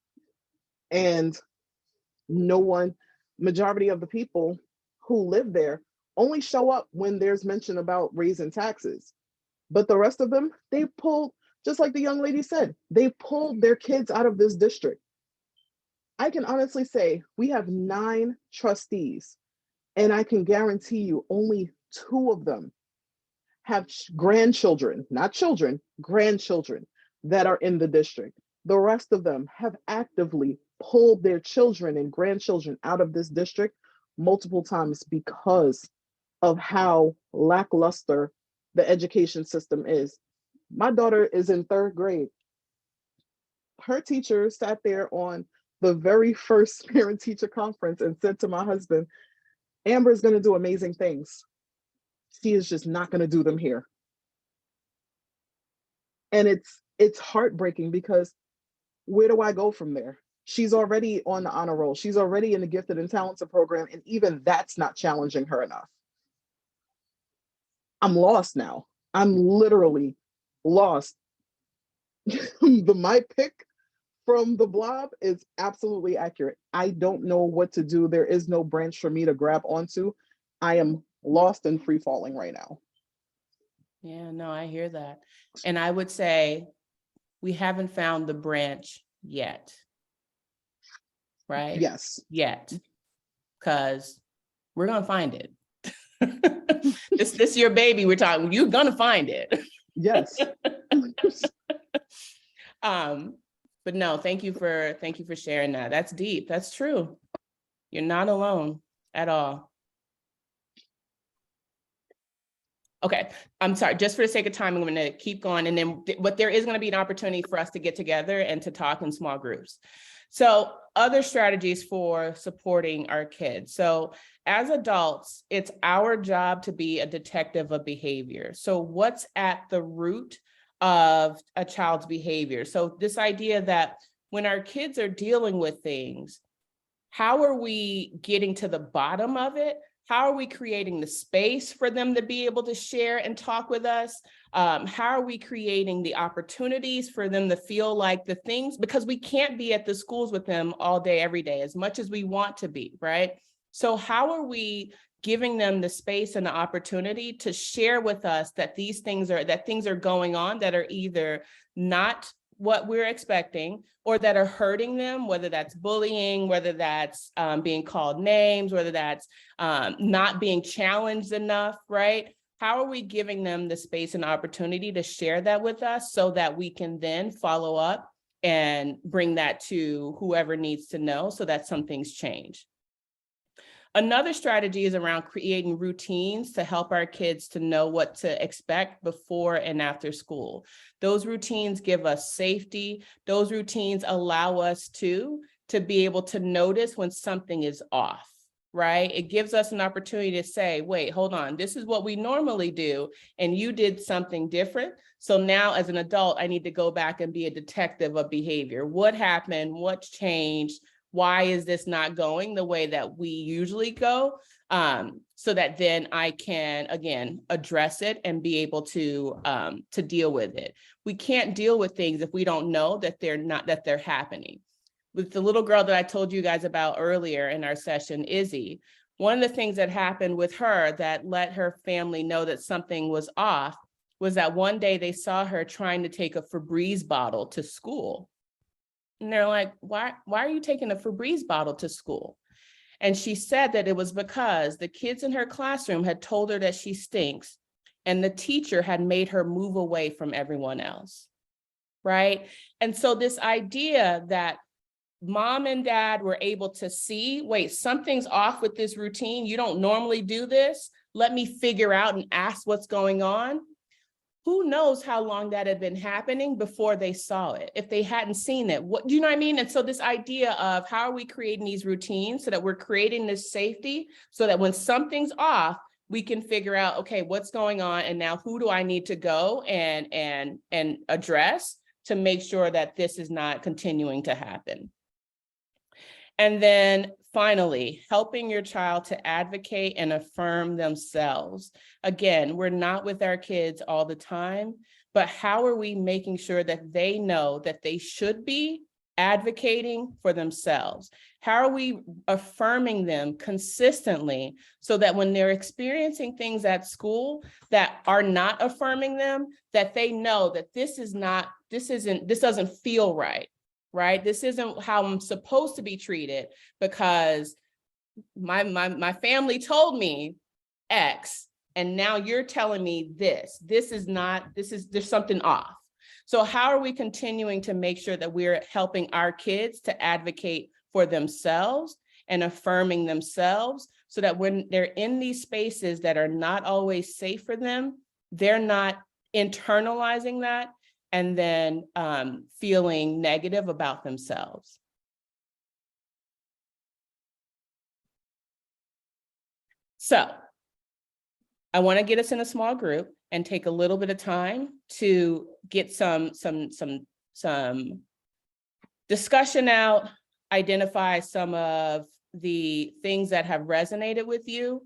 [SPEAKER 4] And majority of the people who live there only show up when there's mention about raising taxes. But the rest of them, they pulled, just like the young lady said, they pulled their kids out of this district. I can honestly say we have 9 trustees, and I can guarantee you only 2 of them have grandchildren, not children, grandchildren that are in the district. The rest of them have actively pulled their children and grandchildren out of this district multiple times because of how lackluster the education system is. My daughter is in 3rd grade. Her teacher sat there on the very first parent-teacher conference and said to my husband, Amber is going to do amazing things. She is just not going to do them here. And it's heartbreaking because where do I go from there? She's already on the honor roll. She's already in the gifted and talented program. And even that's not challenging her enough. I'm lost now. I'm literally lost. My pick from the blob is absolutely accurate. I don't know what to do. There is no branch for me to grab onto. I am lost and free falling right now.
[SPEAKER 1] Yeah, no, I hear that. And I would say we haven't found the branch yet. Right?
[SPEAKER 4] Yes.
[SPEAKER 1] Yet. Because we're going to find it. This your baby we're talking, you're going to find it.
[SPEAKER 4] Yes.
[SPEAKER 1] But no, thank you for sharing that. That's deep. That's true. You're not alone at all. Okay, I'm sorry, just for the sake of time, I'm going to keep going. And then there is going to be an opportunity for us to get together and to talk in small groups. So other strategies for supporting our kids. So as adults, it's our job to be a detective of behavior. So what's at the root of a child's behavior? So this idea that when our kids are dealing with things, how are we getting to the bottom of it? How are we creating the space for them to be able to share and talk with us? How are we creating the opportunities for them to feel like the things, because we can't be at the schools with them all day, every day, as much as we want to be, right? So how are we giving them the space and the opportunity to share with us that things are going on that are either not what we're expecting or that are hurting them, whether that's bullying, whether that's being called names, whether that's not being challenged enough, right? How are we giving them the space and opportunity to share that with us so that we can then follow up and bring that to whoever needs to know so that some things change? Another strategy is around creating routines to help our kids to know what to expect before and after school. Those routines give us safety. Those routines allow us to be able to notice when something is off, right? It gives us an opportunity to say, wait, hold on, this is what we normally do, and you did something different. So now as an adult, I need to go back and be a detective of behavior. What happened? What's changed? Why is this not going the way that we usually go? So that then I can, again, address it and be able to deal with it. We can't deal with things if we don't know that they're happening. With the little girl that I told you guys about earlier in our session, Izzy, one of the things that happened with her that let her family know that something was off was that one day they saw her trying to take a Febreze bottle to school. And they're like, why are you taking a Febreze bottle to school? And she said that it was because the kids in her classroom had told her that she stinks, and the teacher had made her move away from everyone else, right? And so this idea that mom and dad were able to see, wait, something's off with this routine. You don't normally do this. Let me figure out and ask what's going on. Who knows how long that had been happening before they saw it, if they hadn't seen it. What do you know what I mean? And so this idea of how are we creating these routines so that we're creating this safety so that when something's off, we can figure out, okay, what's going on? And now who do I need to go and address to make sure that this is not continuing to happen? And then finally, helping your child to advocate and affirm themselves. Again, we're not with our kids all the time, but how are we making sure that they know that they should be advocating for themselves? How are we affirming them consistently so that when they're experiencing things at school that are not affirming them, that they know that this doesn't feel right? Right? This isn't how I'm supposed to be treated because my family told me X, and now you're telling me there's something off. So how are we continuing to make sure that we're helping our kids to advocate for themselves and affirming themselves so that when they're in these spaces that are not always safe for them, they're not internalizing that and then feeling negative about themselves. So I want to get us in a small group and take a little bit of time to get some discussion out, identify some of the things that have resonated with you,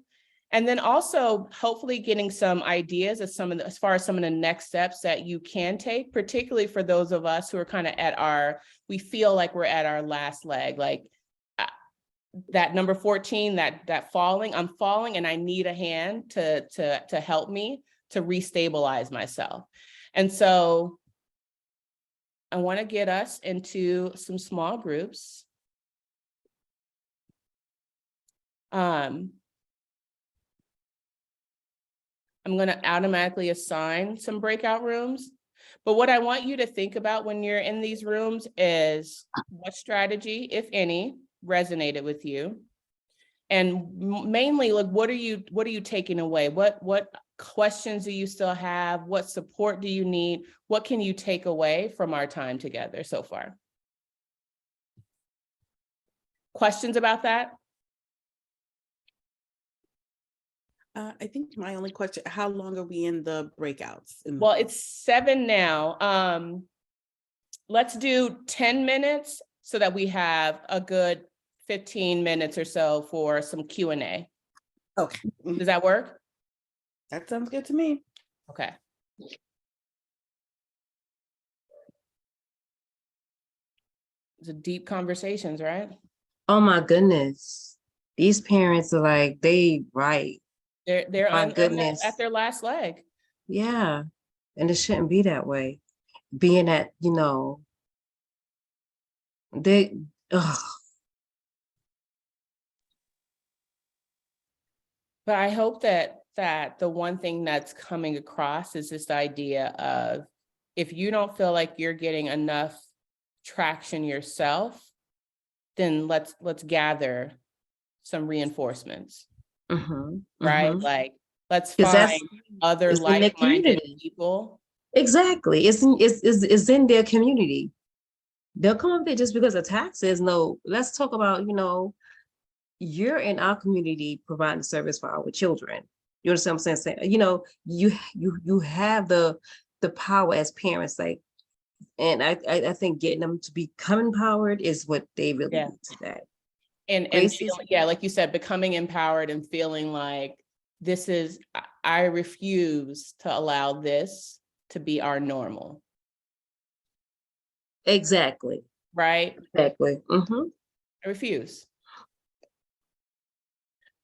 [SPEAKER 1] and then also hopefully getting some ideas of as far as some of the next steps that you can take, particularly for those of us who are kind of we feel like we're at our last leg, like that number 14, that falling, I'm falling and I need a hand to help me to restabilize myself. And so I want to get us into some small groups. I'm going to automatically assign some breakout rooms. But what I want you to think about when you're in these rooms is what strategy, if any, resonated with you. And mainly, like, what are you taking away? What questions do you still have? What support do you need? What can you take away from our time together so far? Questions about that?
[SPEAKER 6] I think my only question, how long are we in the breakouts?
[SPEAKER 1] Well, it's 7 now. Let's do 10 minutes so that we have a good 15 minutes or so for some Q&A.
[SPEAKER 6] Okay.
[SPEAKER 1] Does that work?
[SPEAKER 6] That sounds good to me.
[SPEAKER 1] Okay. It's a deep conversations, right?
[SPEAKER 2] Oh my goodness. These parents are like, they right.
[SPEAKER 1] They're
[SPEAKER 2] My
[SPEAKER 1] on
[SPEAKER 2] goodness.
[SPEAKER 1] at their last leg.
[SPEAKER 2] Yeah. And it shouldn't be that way. Being that, they, ugh.
[SPEAKER 1] But I hope that the one thing that's coming across is this idea of, if you don't feel like you're getting enough traction yourself, then let's gather some reinforcements, right? Like, let's
[SPEAKER 2] 'Cause
[SPEAKER 1] find other
[SPEAKER 2] it's in their
[SPEAKER 1] like-minded
[SPEAKER 2] community.
[SPEAKER 1] people.
[SPEAKER 2] Exactly. It's in their community. They'll come up there just because of taxes. No, let's talk about, you're in our community providing service for our children. You understand what I'm saying? You have the power as parents, like, and I think getting them to become empowered is what they really
[SPEAKER 1] Yeah.
[SPEAKER 2] need today.
[SPEAKER 1] And feeling, yeah, like you said, becoming empowered and feeling like I refuse to allow this to be our normal.
[SPEAKER 2] Exactly.
[SPEAKER 1] Right?
[SPEAKER 2] Exactly.
[SPEAKER 1] I refuse.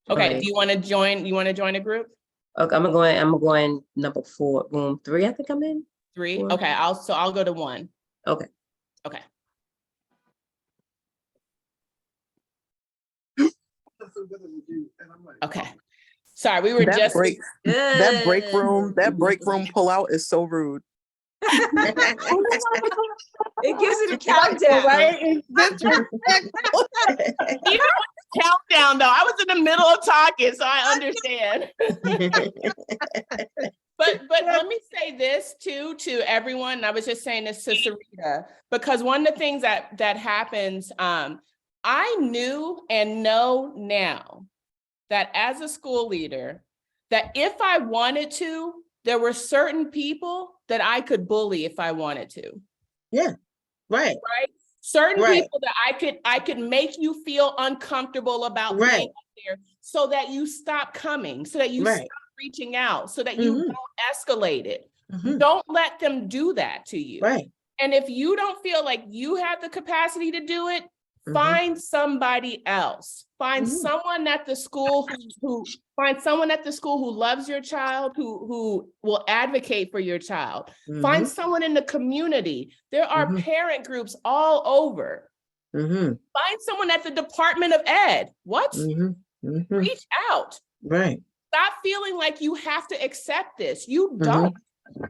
[SPEAKER 1] Okay,
[SPEAKER 2] Right.
[SPEAKER 1] do you want to join a group?
[SPEAKER 2] Okay, I'm going number 4, room 3, I think I'm in.
[SPEAKER 1] 3?
[SPEAKER 2] 4.
[SPEAKER 1] Okay, I'll go to 1.
[SPEAKER 2] Okay.
[SPEAKER 1] Okay. Okay. Sorry, we were
[SPEAKER 4] That
[SPEAKER 1] just
[SPEAKER 4] break room pullout is so rude.
[SPEAKER 2] It gives you the countdown.
[SPEAKER 1] right. Even with the countdown, though, I was in the middle of talking, so I understand. But let me say this too to everyone. And I was just saying this to Sarita, because one of the things that happens, I knew and know now that as a school leader, that if I wanted to, there were certain people that I could bully if I wanted to.
[SPEAKER 7] Yeah, right.
[SPEAKER 1] Right. Certain
[SPEAKER 7] Right.
[SPEAKER 1] people that I could make you feel uncomfortable about
[SPEAKER 7] Right.
[SPEAKER 1] being up there, so that you stop coming, so that you
[SPEAKER 7] Right.
[SPEAKER 1] stop reaching out, so that you
[SPEAKER 7] Mhm.
[SPEAKER 1] don't escalate it.
[SPEAKER 7] Mhm.
[SPEAKER 1] Don't let them do that to you.
[SPEAKER 7] Right.
[SPEAKER 1] And if you don't feel like you have the capacity to do it,
[SPEAKER 7] Mhm.
[SPEAKER 1] find somebody else. Find
[SPEAKER 7] Mhm.
[SPEAKER 1] someone at the school who loves your child, who will advocate for your child. Find
[SPEAKER 7] Mhm.
[SPEAKER 1] someone in the community. There are
[SPEAKER 7] Mhm.
[SPEAKER 1] parent groups all over.
[SPEAKER 7] Mhm.
[SPEAKER 1] Find someone at the Department of Ed. What?
[SPEAKER 7] Mhm. Mhm.
[SPEAKER 1] Reach out.
[SPEAKER 7] Right.
[SPEAKER 1] Stop feeling like you have to accept this. You
[SPEAKER 7] Mhm.
[SPEAKER 1] don't.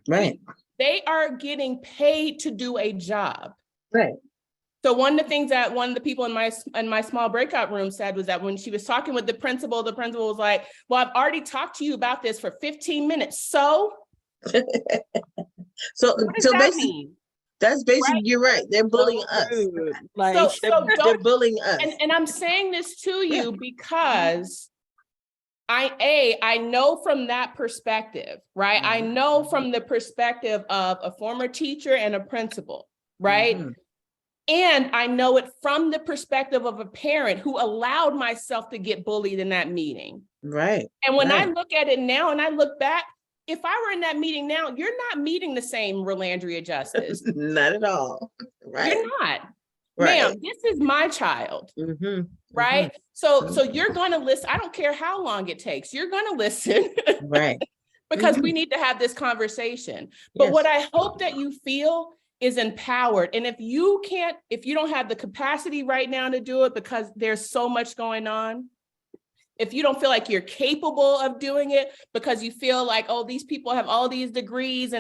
[SPEAKER 7] Right.
[SPEAKER 1] They are getting paid to do a job.
[SPEAKER 7] Right.
[SPEAKER 1] So one of the things that one of the people in my small breakout room said was that when she was talking with the principal was like, well, I've already talked to you about this for 15 minutes. So
[SPEAKER 7] So
[SPEAKER 1] what does that
[SPEAKER 7] basically,
[SPEAKER 1] mean?
[SPEAKER 7] that's basically,
[SPEAKER 1] Right?
[SPEAKER 7] you're right. They're bullying
[SPEAKER 6] So
[SPEAKER 7] us.
[SPEAKER 6] rude. Like,
[SPEAKER 1] So
[SPEAKER 7] They're
[SPEAKER 1] don't,
[SPEAKER 7] bullying us.
[SPEAKER 1] and I'm saying this to you because I know from that perspective, right? I know from the perspective of a former teacher and a principal, right?
[SPEAKER 7] Mhm.
[SPEAKER 1] And I know it from the perspective of a parent who allowed myself to get bullied in that meeting.
[SPEAKER 7] Right.
[SPEAKER 1] And when I
[SPEAKER 7] Right.
[SPEAKER 1] look at it now and I look back, if I were in that meeting now, you're not meeting the same Rolandria Justice.
[SPEAKER 7] Not at all. Right.
[SPEAKER 1] You're not.
[SPEAKER 7] Right.
[SPEAKER 1] Ma'am, this is my child.
[SPEAKER 7] Mhm.
[SPEAKER 1] Right? So you're going to listen. I don't care how long it takes. You're going to listen.
[SPEAKER 7] Right.
[SPEAKER 1] Because we need to have this conversation. But
[SPEAKER 7] Yes.
[SPEAKER 1] what I hope that you feel is empowered. And if you don't have the capacity right now to do it because there's so much going on, if you don't feel like you're capable of doing it because you feel like, oh, these people have all these degrees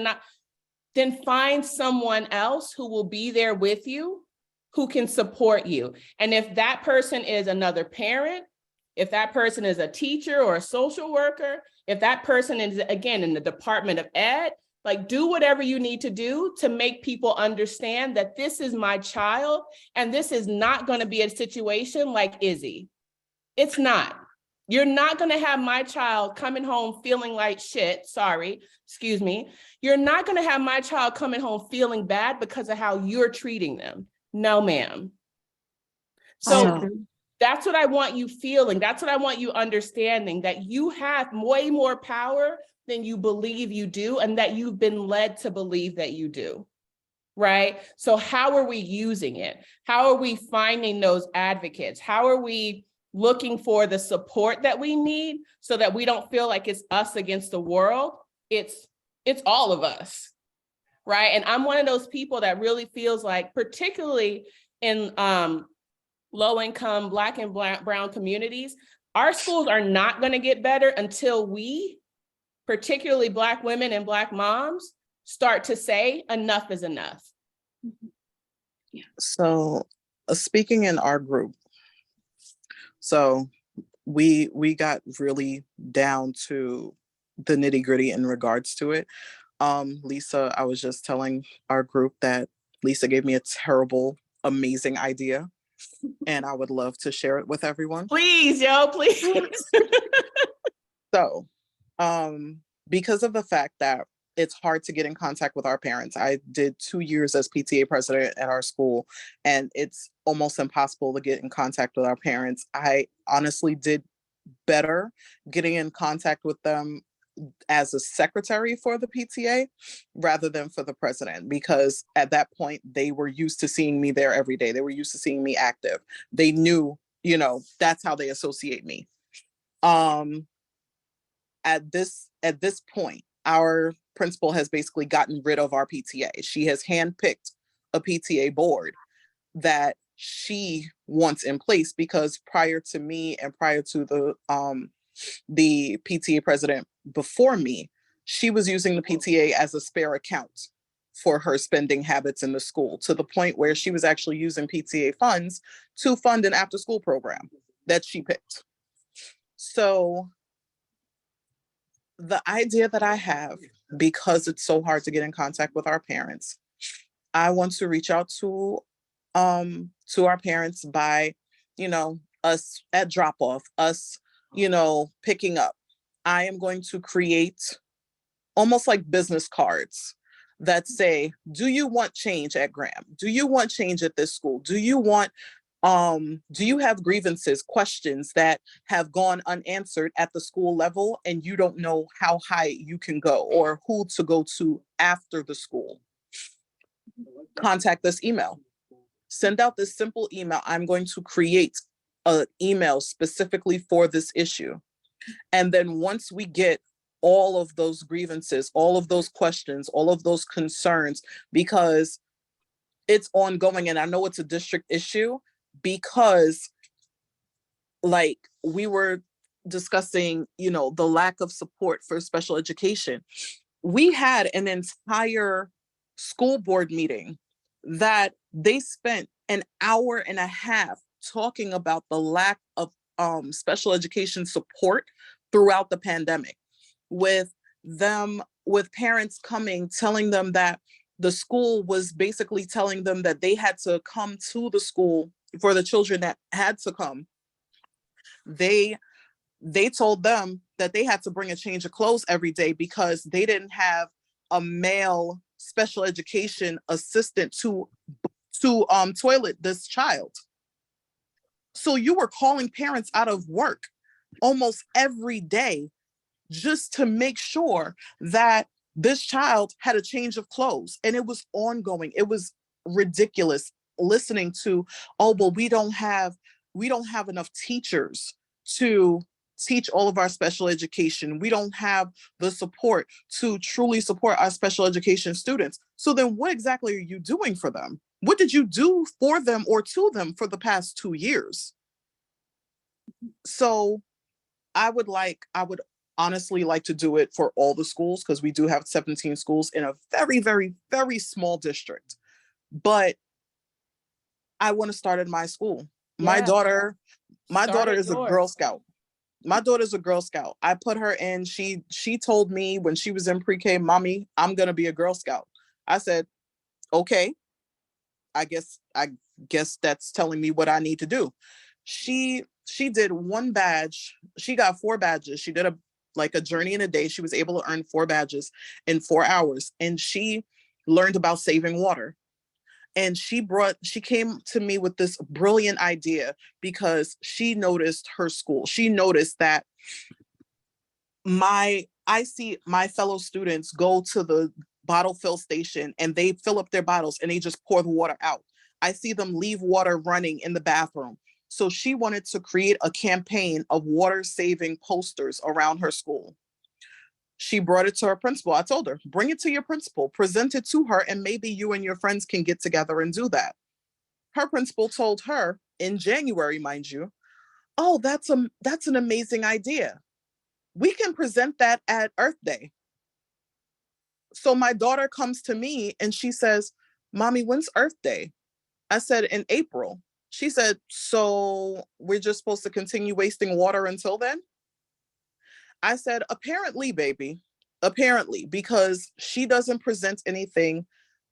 [SPEAKER 1] then find someone else who will be there with you, who can support you. And if that person is another parent, if that person is a teacher or a social worker, if that person is, again, in the Department of Ed, like, do whatever you need to do to make people understand that this is my child and this is not going to be a situation like Izzy. It's not. You're not going to have my child coming home feeling like shit. Sorry, excuse me. You're not going to have my child coming home feeling bad because of how you're treating them. No, ma'am. So that's what I want you feeling. That's what I want you understanding, that you have way more power than you believe you do, and that you've been led to believe that you do. Right? So how are we using it? How are we finding those advocates? How are we looking for the support that we need so that we don't feel like it's us against the world. It's all of us, right? And I'm one of those people that really feels like, particularly in low income Black and brown communities, our schools are not going to get better until we, particularly Black women and Black moms, start to say enough is enough.
[SPEAKER 4] So speaking in our group, so we got really down to the nitty gritty in regards to it. Lisa, I was just telling our group that Lisa gave me a terrible, amazing idea, and I would love to share it with everyone.
[SPEAKER 1] Please, yo, please.
[SPEAKER 4] So, because of the fact that it's hard to get in contact with our parents, I did 2 years as PTA president at our school, and it's almost impossible to get in contact with our parents. I honestly did better getting in contact with them as a secretary for the PTA rather than for the president, because at that point they were used to seeing me there every day. They were used to seeing me active. They knew, that's how they associate me. At this point, our principal has basically gotten rid of our PTA. She has handpicked a PTA board that she wants in place, because prior to me and prior to the PTA president before me, she was using the PTA as a spare account for her spending habits in the school, to the point where she was actually using PTA funds to fund an after school program that she picked. So the idea that I have, because it's so hard to get in contact with our parents, I want to reach out to our parents by, us at drop off, us, picking up. I am going to create almost like business cards that say, do you want change at Graham? Do you want change at this school? Do you have grievances, questions that have gone unanswered at the school level and you don't know how high you can go or who to go to after the school? Contact this email. Send out this simple email. I'm going to create an email specifically for this issue. And then once we get all of those grievances, all of those questions, all of those concerns, because it's ongoing, and I know it's a district issue, because like we were discussing, the lack of support for special education. We had an entire school board meeting that they spent an hour and a half talking about the lack of special education support throughout the pandemic, with parents coming, telling them that the school was basically telling them that they had to come to the school for the children that had to come. They told them that they had to bring a change of clothes every day because they didn't have a male special education assistant to toilet this child. So you were calling parents out of work almost every day just to make sure that this child had a change of clothes. And it was ongoing. It was ridiculous listening to, oh, well, we don't have enough teachers to teach all of our special education. We don't have the support to truly support our special education students. So then what exactly are you doing for them? What did you do for them or to them for the past 2 years? So I would honestly like to do it for all the schools, because we do have 17 schools in a very, very, very small district. But I want to start at my school. Yeah. My daughter is a Girl Scout. My daughter's a Girl Scout. I put her in, she told me when she was in pre-K, Mommy, I'm going to be a Girl Scout. I said, okay, I guess that's telling me what I need to do. She did one badge. She got 4 badges. She did a journey in a day. She was able to earn 4 badges in 4 hours. And she learned about saving water. And she came to me with this brilliant idea because she noticed her school. She noticed that I see my fellow students go to the bottle fill station and they fill up their bottles and they just pour the water out. I see them leave water running in the bathroom. So she wanted to create a campaign of water saving posters around her school. She brought it to her principal. I told her, bring it to your principal, present it to her, and maybe you and your friends can get together and do that. Her principal told her in January, mind you, oh, that's an amazing idea. We can present that at Earth Day. So my daughter comes to me and she says, Mommy, when's Earth Day? I said, in April. She said, so we're just supposed to continue wasting water until then? I said, apparently, baby, apparently, because she doesn't present anything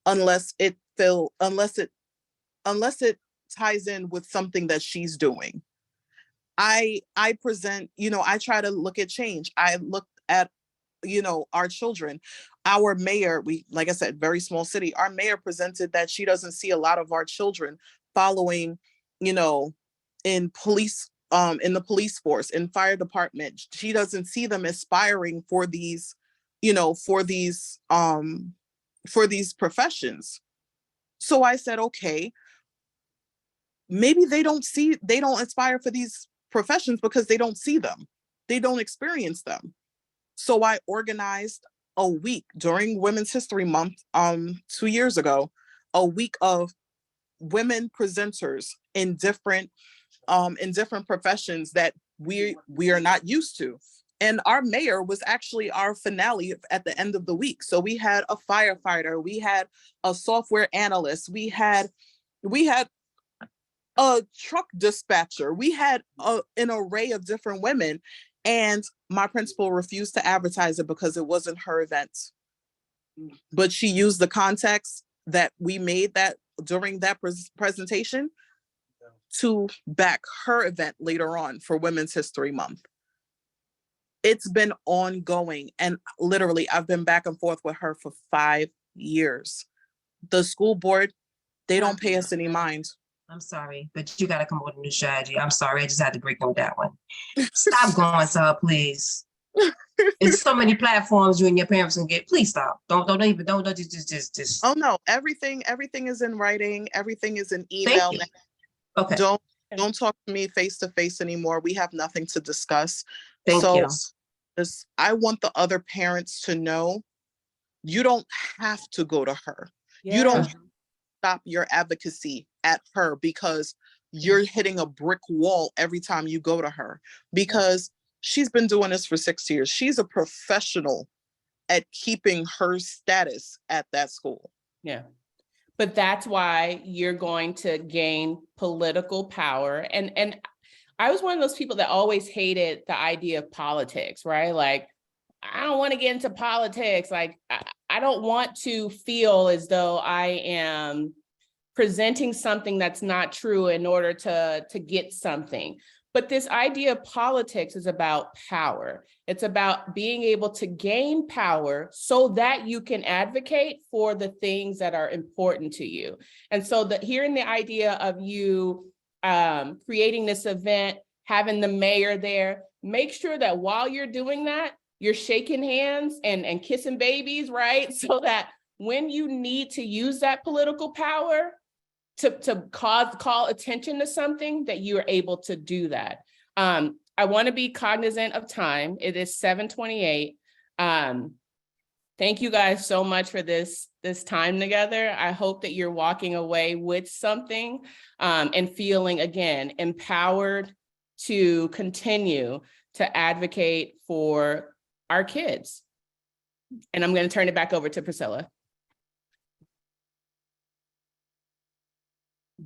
[SPEAKER 4] unless it ties in with something that she's doing. I present, I try to look at change. I looked at, our children. Our mayor, like I said, very small city, our mayor presented that she doesn't see a lot of our children following, in police, in the police force, in fire department. She doesn't see them aspiring for these, for these professions. So I said, okay, maybe they don't aspire for these professions because they don't see them. They don't experience them. So I organized a week during Women's History Month 2 years ago, a week of women presenters in different professions that we are not used to. And our mayor was actually our finale at the end of the week. So we had a firefighter, we had a software analyst, we had a truck dispatcher, we had an array of different women. And my principal refused to advertise it because it wasn't her event. But she used the context that we made that during that presentation to back her event later on for Women's History Month. It's been ongoing, and literally I've been back and forth with her for 5 years. The school board, they don't pay us any mind.
[SPEAKER 3] I'm sorry, but you got to come up with a new strategy. I'm sorry, I just had to break on that one. Stop going to her, please. It's so many platforms you and your parents can get. Please stop. Don't just.
[SPEAKER 4] Oh no, everything is in writing. Everything is in email.
[SPEAKER 3] Okay.
[SPEAKER 4] Don't talk to me face to face anymore. We have nothing to discuss.
[SPEAKER 3] Thank you.
[SPEAKER 4] I want the other parents to know you don't have to go to her.
[SPEAKER 1] Yeah.
[SPEAKER 4] You don't stop your advocacy at her because you're hitting a brick wall every time you go to her, because she's been doing this for 6 years. She's a professional at keeping her status at that school.
[SPEAKER 1] Yeah. But that's why you're going to gain political power. And I was one of those people that always hated the idea of politics, right? Like, I don't want to get into politics. Like, I don't want to feel as though I am presenting something that's not true in order to get something. But this idea of politics is about power. It's about being able to gain power so that you can advocate for the things that are important to you. And so hearing the idea of you creating this event, having the mayor there, make sure that while you're doing that, you're shaking hands and kissing babies, right? So that when you need to use that political power to call attention to something, that you are able to do that. I want to be cognizant of time. It is 7:28. Thank you guys so much for this time together. I hope that you're walking away with something and feeling, again, empowered to continue to advocate for our kids. And I'm going to turn it back over to Priscilla.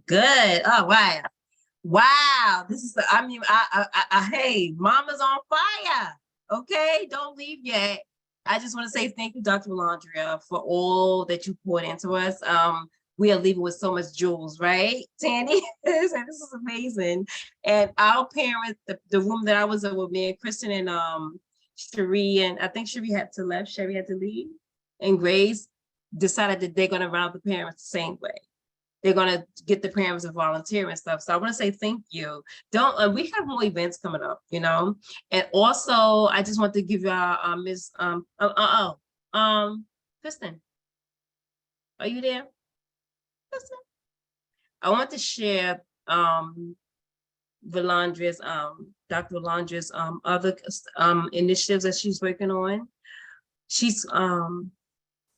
[SPEAKER 3] Good. Oh, wow. Wow. This is hey, mama's on fire. Okay. Don't leave yet. I just want to say thank you, Dr. Rolandria, for all that you poured into us. We are leaving with so much jewels, right, Tanny? This is amazing. And our parents, the room that I was in with me and Kristen and Cherie, and I think Cherie had to leave, Cherie had to leave, and Grace decided that they're going to round the parents the same way. They're going to get the parents to volunteer and stuff. So I want to say thank you. We have more events coming up, and also I just want to give y'all Miss Kristen, are you there? Kristen? I want to share Rolandria's, Dr. Rolandria's other initiatives that she's working on. She's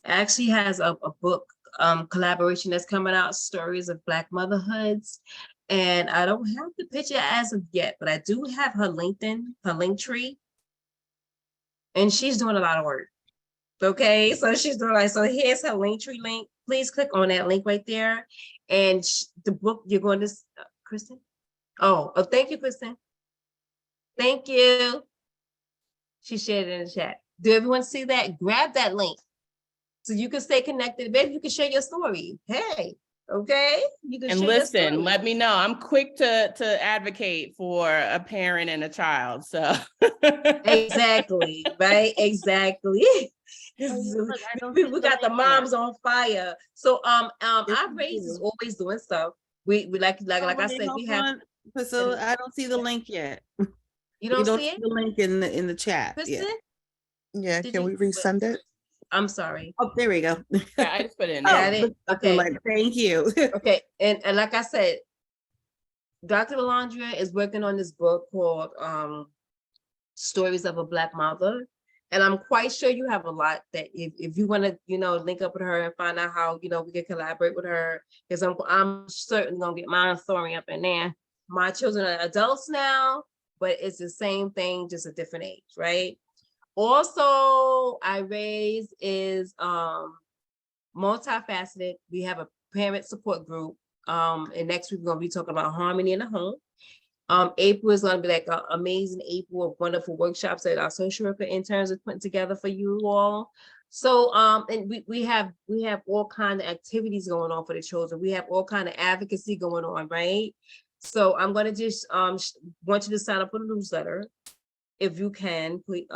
[SPEAKER 3] actually has a book collaboration that's coming out, Stories of Black Motherhoods. And I don't have the picture as of yet, but I do have her LinkedIn, her link tree. And she's doing a lot of work. Okay, so she's doing like, so here's her link tree link. Please click on that link right there. And the book you're going to, Kristen? Oh, thank you, Kristen. Thank you. She shared it in the chat. Do everyone see that? Grab that link so you can stay connected. Maybe you can share your story. Hey, okay? You can
[SPEAKER 1] And
[SPEAKER 3] share your
[SPEAKER 1] listen,
[SPEAKER 3] story.
[SPEAKER 1] let me know. I'm quick to advocate for a parent and a child. So
[SPEAKER 3] Exactly, right? Exactly.
[SPEAKER 6] Oh, yeah, look, I don't
[SPEAKER 3] We
[SPEAKER 6] see the
[SPEAKER 3] got the
[SPEAKER 6] link yet.
[SPEAKER 3] moms on fire. So
[SPEAKER 6] Yes,
[SPEAKER 3] our
[SPEAKER 6] we
[SPEAKER 3] race is
[SPEAKER 6] do.
[SPEAKER 3] always doing stuff. We like
[SPEAKER 6] Oh,
[SPEAKER 3] I
[SPEAKER 6] wait,
[SPEAKER 3] said,
[SPEAKER 6] hold
[SPEAKER 3] we have.
[SPEAKER 6] on, Priscilla, I don't see the link yet.
[SPEAKER 3] You
[SPEAKER 6] We
[SPEAKER 3] don't
[SPEAKER 6] don't
[SPEAKER 3] see
[SPEAKER 6] see
[SPEAKER 3] it,
[SPEAKER 6] the link in the chat. Yeah.
[SPEAKER 3] Kristen?
[SPEAKER 4] Yeah,
[SPEAKER 3] Did
[SPEAKER 4] can
[SPEAKER 3] you?
[SPEAKER 4] we resend it?
[SPEAKER 3] I'm sorry.
[SPEAKER 6] Oh, there we go.
[SPEAKER 1] yeah, I just put it in
[SPEAKER 3] Got
[SPEAKER 1] there.
[SPEAKER 3] it? Okay.
[SPEAKER 6] Thank you.
[SPEAKER 3] Okay. And like I said, Dr. Rolandria is working on this book called Stories of a Black Mother. And I'm quite sure you have a lot that if you want to, link up with her and find out how, we can collaborate with her, because I'm certainly gonna get my story up in there. My children are adults now, but it's the same thing, just a different age, right? Also, iRaise is multifaceted. We have a parent support group. And next week we're gonna be talking about harmony in the home. April is going to be like an amazing April of wonderful workshops that our social worker interns are putting together for you all. So, and we have all kinds of activities going on for the children. We have all kind of advocacy going on, right? So I'm going to just want you to sign up for the newsletter if you can. Please,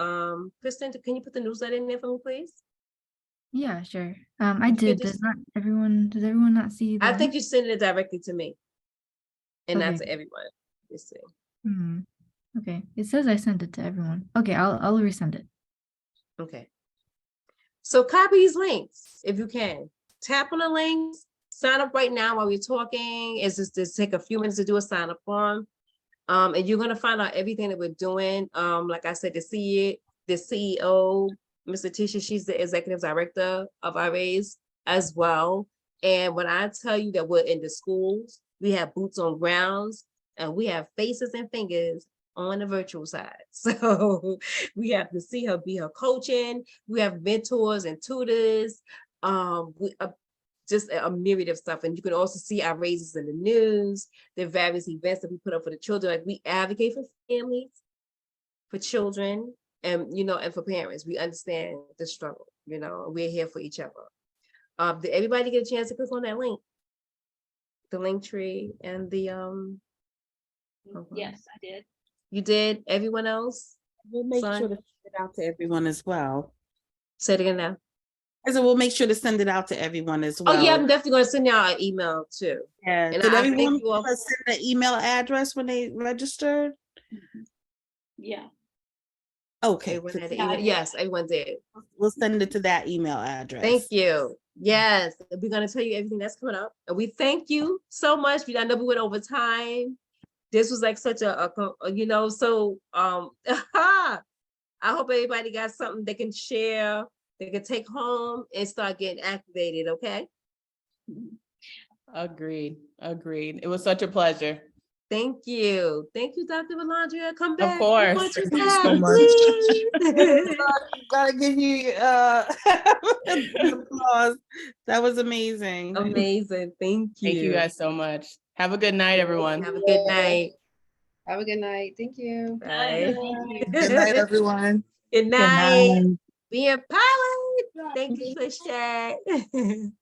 [SPEAKER 3] Kristen, can you put the newsletter in there for me, please?
[SPEAKER 9] Yeah, sure. I
[SPEAKER 3] You
[SPEAKER 9] did.
[SPEAKER 3] just-
[SPEAKER 9] Does everyone not see the
[SPEAKER 3] I think
[SPEAKER 9] link?
[SPEAKER 3] you send it directly to me and not
[SPEAKER 9] Okay.
[SPEAKER 3] to everyone. Let's see.
[SPEAKER 9] Okay. It says I sent it to everyone. Okay, I'll resend it.
[SPEAKER 3] Okay. So copy these links if you can. Tap on the links, sign up right now while we're talking. It's just take a few minutes to do a sign up form. And you're gonna find out everything that we're doing. Like I said, the CEO, Mr. Tisha, she's the executive director of iRaise as well. And when I tell you that we're in the schools, we have boots on grounds, and we have faces and fingers on the virtual side. So we have to see her be her coaching. We have mentors and tutors. Just a myriad of stuff. And you can also see our raises in the news, the various events that we put up for the children. Like, we advocate for families, for children, and and for parents. We understand the struggle, we're here for each other. Did everybody get a chance to click on that link? The link tree and the
[SPEAKER 10] Yes, I did.
[SPEAKER 3] You did? Everyone else?
[SPEAKER 6] We'll make
[SPEAKER 3] Son?
[SPEAKER 6] sure to send it out to everyone as well.
[SPEAKER 3] Say it again now.
[SPEAKER 6] So we'll make sure to send it out to everyone as well.
[SPEAKER 3] Oh yeah, I'm definitely gonna send y'all an email too.
[SPEAKER 6] Yeah.
[SPEAKER 3] And
[SPEAKER 6] Did
[SPEAKER 3] I
[SPEAKER 6] everyone
[SPEAKER 3] thank you all.
[SPEAKER 6] send the email address when they registered?
[SPEAKER 10] Yeah.
[SPEAKER 6] Okay.
[SPEAKER 3] Everyone had an
[SPEAKER 10] Yeah, I
[SPEAKER 3] email.
[SPEAKER 10] did.
[SPEAKER 3] Yes, everyone did.
[SPEAKER 6] We'll send it to that email address.
[SPEAKER 3] Thank you. Yes, we're gonna tell you everything that's coming up, and we thank you so much. I know we went over time. This was like such a so I hope everybody got something they can share, they can take home and start getting activated. Okay.
[SPEAKER 1] Agreed. It was such a pleasure.
[SPEAKER 3] Thank you, Dr. Rolandria. Come
[SPEAKER 1] Of
[SPEAKER 3] back.
[SPEAKER 1] course.
[SPEAKER 3] We want you
[SPEAKER 4] Thank you
[SPEAKER 3] back,
[SPEAKER 4] so much.
[SPEAKER 3] please.
[SPEAKER 6] Gotta give you applause. That was amazing.
[SPEAKER 3] Amazing. Thank you.
[SPEAKER 1] Thank you guys so much. Have a good night, everyone.
[SPEAKER 3] Have a good night.
[SPEAKER 2] Have a good night. Thank you.
[SPEAKER 3] Bye.
[SPEAKER 4] Good night, everyone.
[SPEAKER 3] Good night. Be empowered. Thank you for sharing.